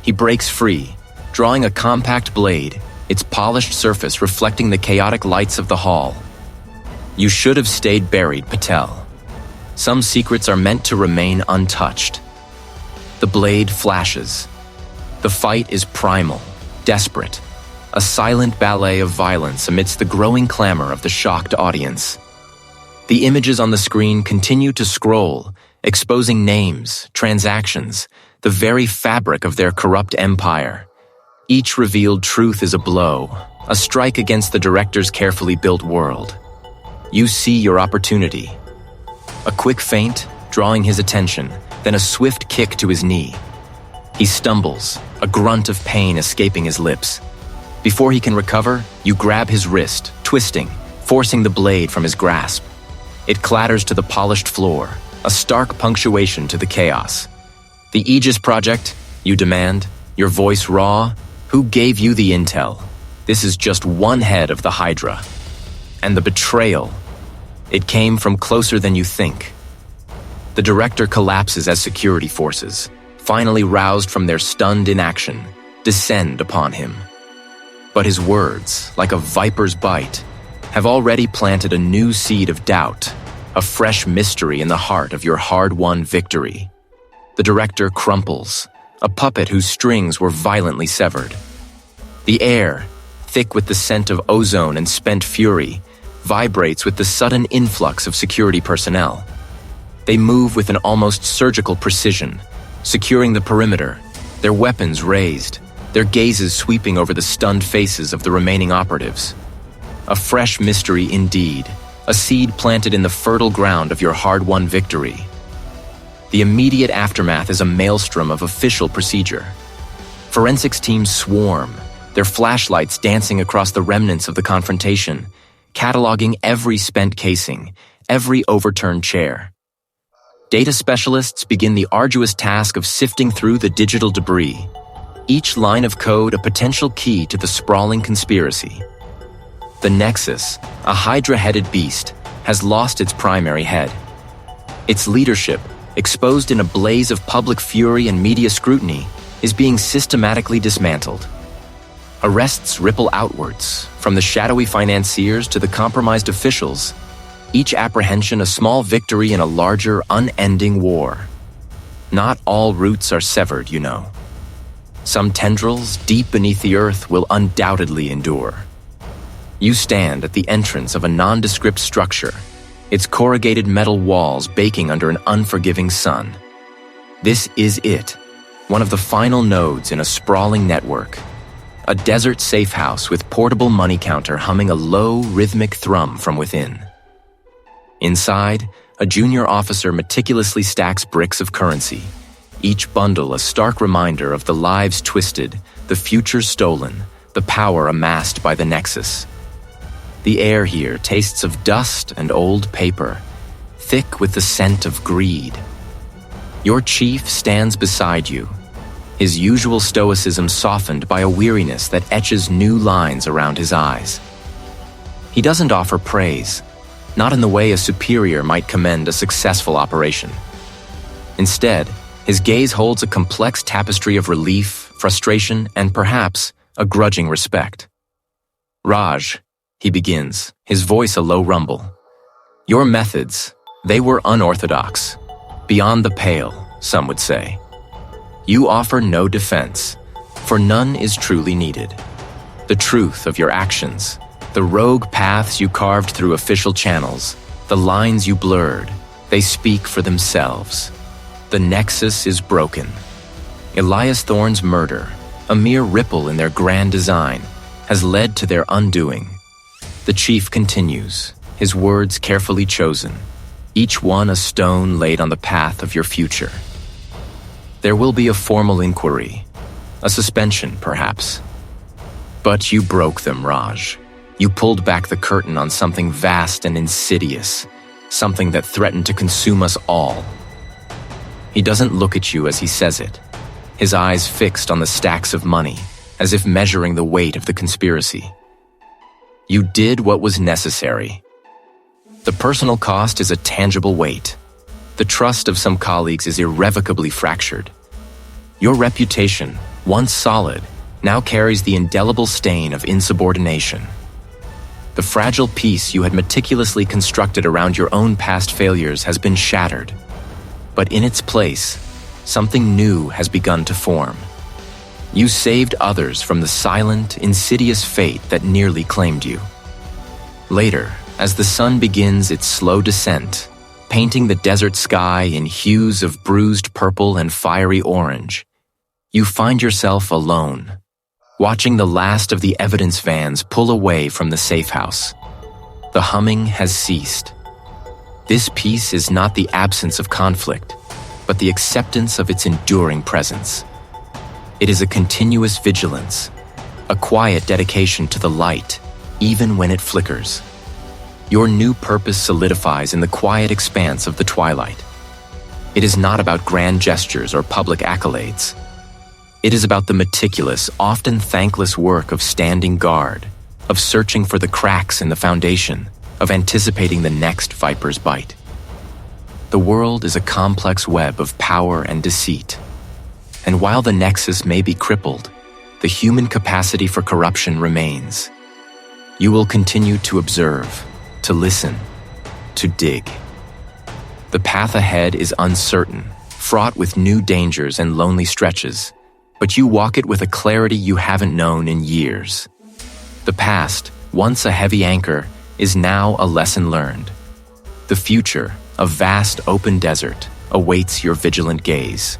He breaks free, drawing a compact blade, its polished surface reflecting the chaotic lights of the hall. You should have stayed buried, Patel. Some secrets are meant to remain untouched. The blade flashes. The fight is primal, desperate, a silent ballet of violence amidst the growing clamor of the shocked audience. The images on the screen continue to scroll, exposing names, transactions, the very fabric of their corrupt empire. Each revealed truth is a blow, a strike against the director's carefully built world. You see your opportunity. A quick feint, drawing his attention, then a swift kick to his knee. He stumbles, a grunt of pain escaping his lips. Before he can recover, you grab his wrist, twisting, forcing the blade from his grasp. It clatters to the polished floor, a stark punctuation to the chaos. The Aegis Project, you demand, your voice raw. Who gave you the intel? This is just one head of the Hydra. And the betrayal, it came from closer than you think. The director collapses as security forces, finally roused from their stunned inaction, descend upon him. But his words, like a viper's bite, have already planted a new seed of doubt, a fresh mystery in the heart of your hard-won victory. The director crumples, a puppet whose strings were violently severed. The air, thick with the scent of ozone and spent fury, vibrates with the sudden influx of security personnel. They move with an almost surgical precision, securing the perimeter, their weapons raised, their gazes sweeping over the stunned faces of the remaining operatives. A fresh mystery indeed, a seed planted in the fertile ground of your hard-won victory. The immediate aftermath is a maelstrom of official procedure. Forensics teams swarm, their flashlights dancing across the remnants of the confrontation, cataloging every spent casing, every overturned chair. Data specialists begin the arduous task of sifting through the digital debris, each line of code a potential key to the sprawling conspiracy. The Nexus, a hydra-headed beast, has lost its primary head. Its leadership, exposed in a blaze of public fury and media scrutiny, is being systematically dismantled. Arrests ripple outwards, from the shadowy financiers to the compromised officials, each apprehension a small victory in a larger, unending war. Not all roots are severed, you know. Some tendrils, deep beneath the earth, will undoubtedly endure. You stand at the entrance of a nondescript structure, its corrugated metal walls baking under an unforgiving sun. This is it, one of the final nodes in a sprawling network. A desert safehouse with portable money counter humming a low, rhythmic thrum from within. Inside, a junior officer meticulously stacks bricks of currency, each bundle a stark reminder of the lives twisted, the future stolen, the power amassed by the Nexus. The air here tastes of dust and old paper, thick with the scent of greed. Your chief stands beside you, his usual stoicism softened by a weariness that etches new lines around his eyes. He doesn't offer praise, not in the way a superior might commend a successful operation. Instead, his gaze holds a complex tapestry of relief, frustration, and perhaps a grudging respect. Raj, he begins, his voice a low rumble. Your methods, they were unorthodox, beyond the pale, some would say. You offer no defense, for none is truly needed. The truth of your actions, the rogue paths you carved through official channels, the lines you blurred, they speak for themselves. The Nexus is broken. Elias Thorne's murder, a mere ripple in their grand design, has led to their undoing. The chief continues, his words carefully chosen, each one a stone laid on the path of your future. There will be a formal inquiry, a suspension, perhaps. But you broke them, Raj. You pulled back the curtain on something vast and insidious, something that threatened to consume us all. He doesn't look at you as he says it, his eyes fixed on the stacks of money, as if measuring the weight of the conspiracy. You did what was necessary. The personal cost is a tangible weight. The trust of some colleagues is irrevocably fractured. Your reputation, once solid, now carries the indelible stain of insubordination. The fragile peace you had meticulously constructed around your own past failures has been shattered. But in its place, something new has begun to form. You saved others from the silent, insidious fate that nearly claimed you. Later, as the sun begins its slow descent, painting the desert sky in hues of bruised purple and fiery orange, you find yourself alone, watching the last of the evidence vans pull away from the safehouse. The humming has ceased. This peace is not the absence of conflict, but the acceptance of its enduring presence. It is a continuous vigilance, a quiet dedication to the light, even when it flickers. Your new purpose solidifies in the quiet expanse of the twilight. It is not about grand gestures or public accolades. It is about the meticulous, often thankless work of standing guard, of searching for the cracks in the foundation, of anticipating the next viper's bite. The world is a complex web of power and deceit. And while the Nexus may be crippled, the human capacity for corruption remains. You will continue to observe, to listen, to dig. The path ahead is uncertain, fraught with new dangers and lonely stretches, but you walk it with a clarity you haven't known in years. The past, once a heavy anchor, is now a lesson learned. The future, a vast open desert, awaits your vigilant gaze.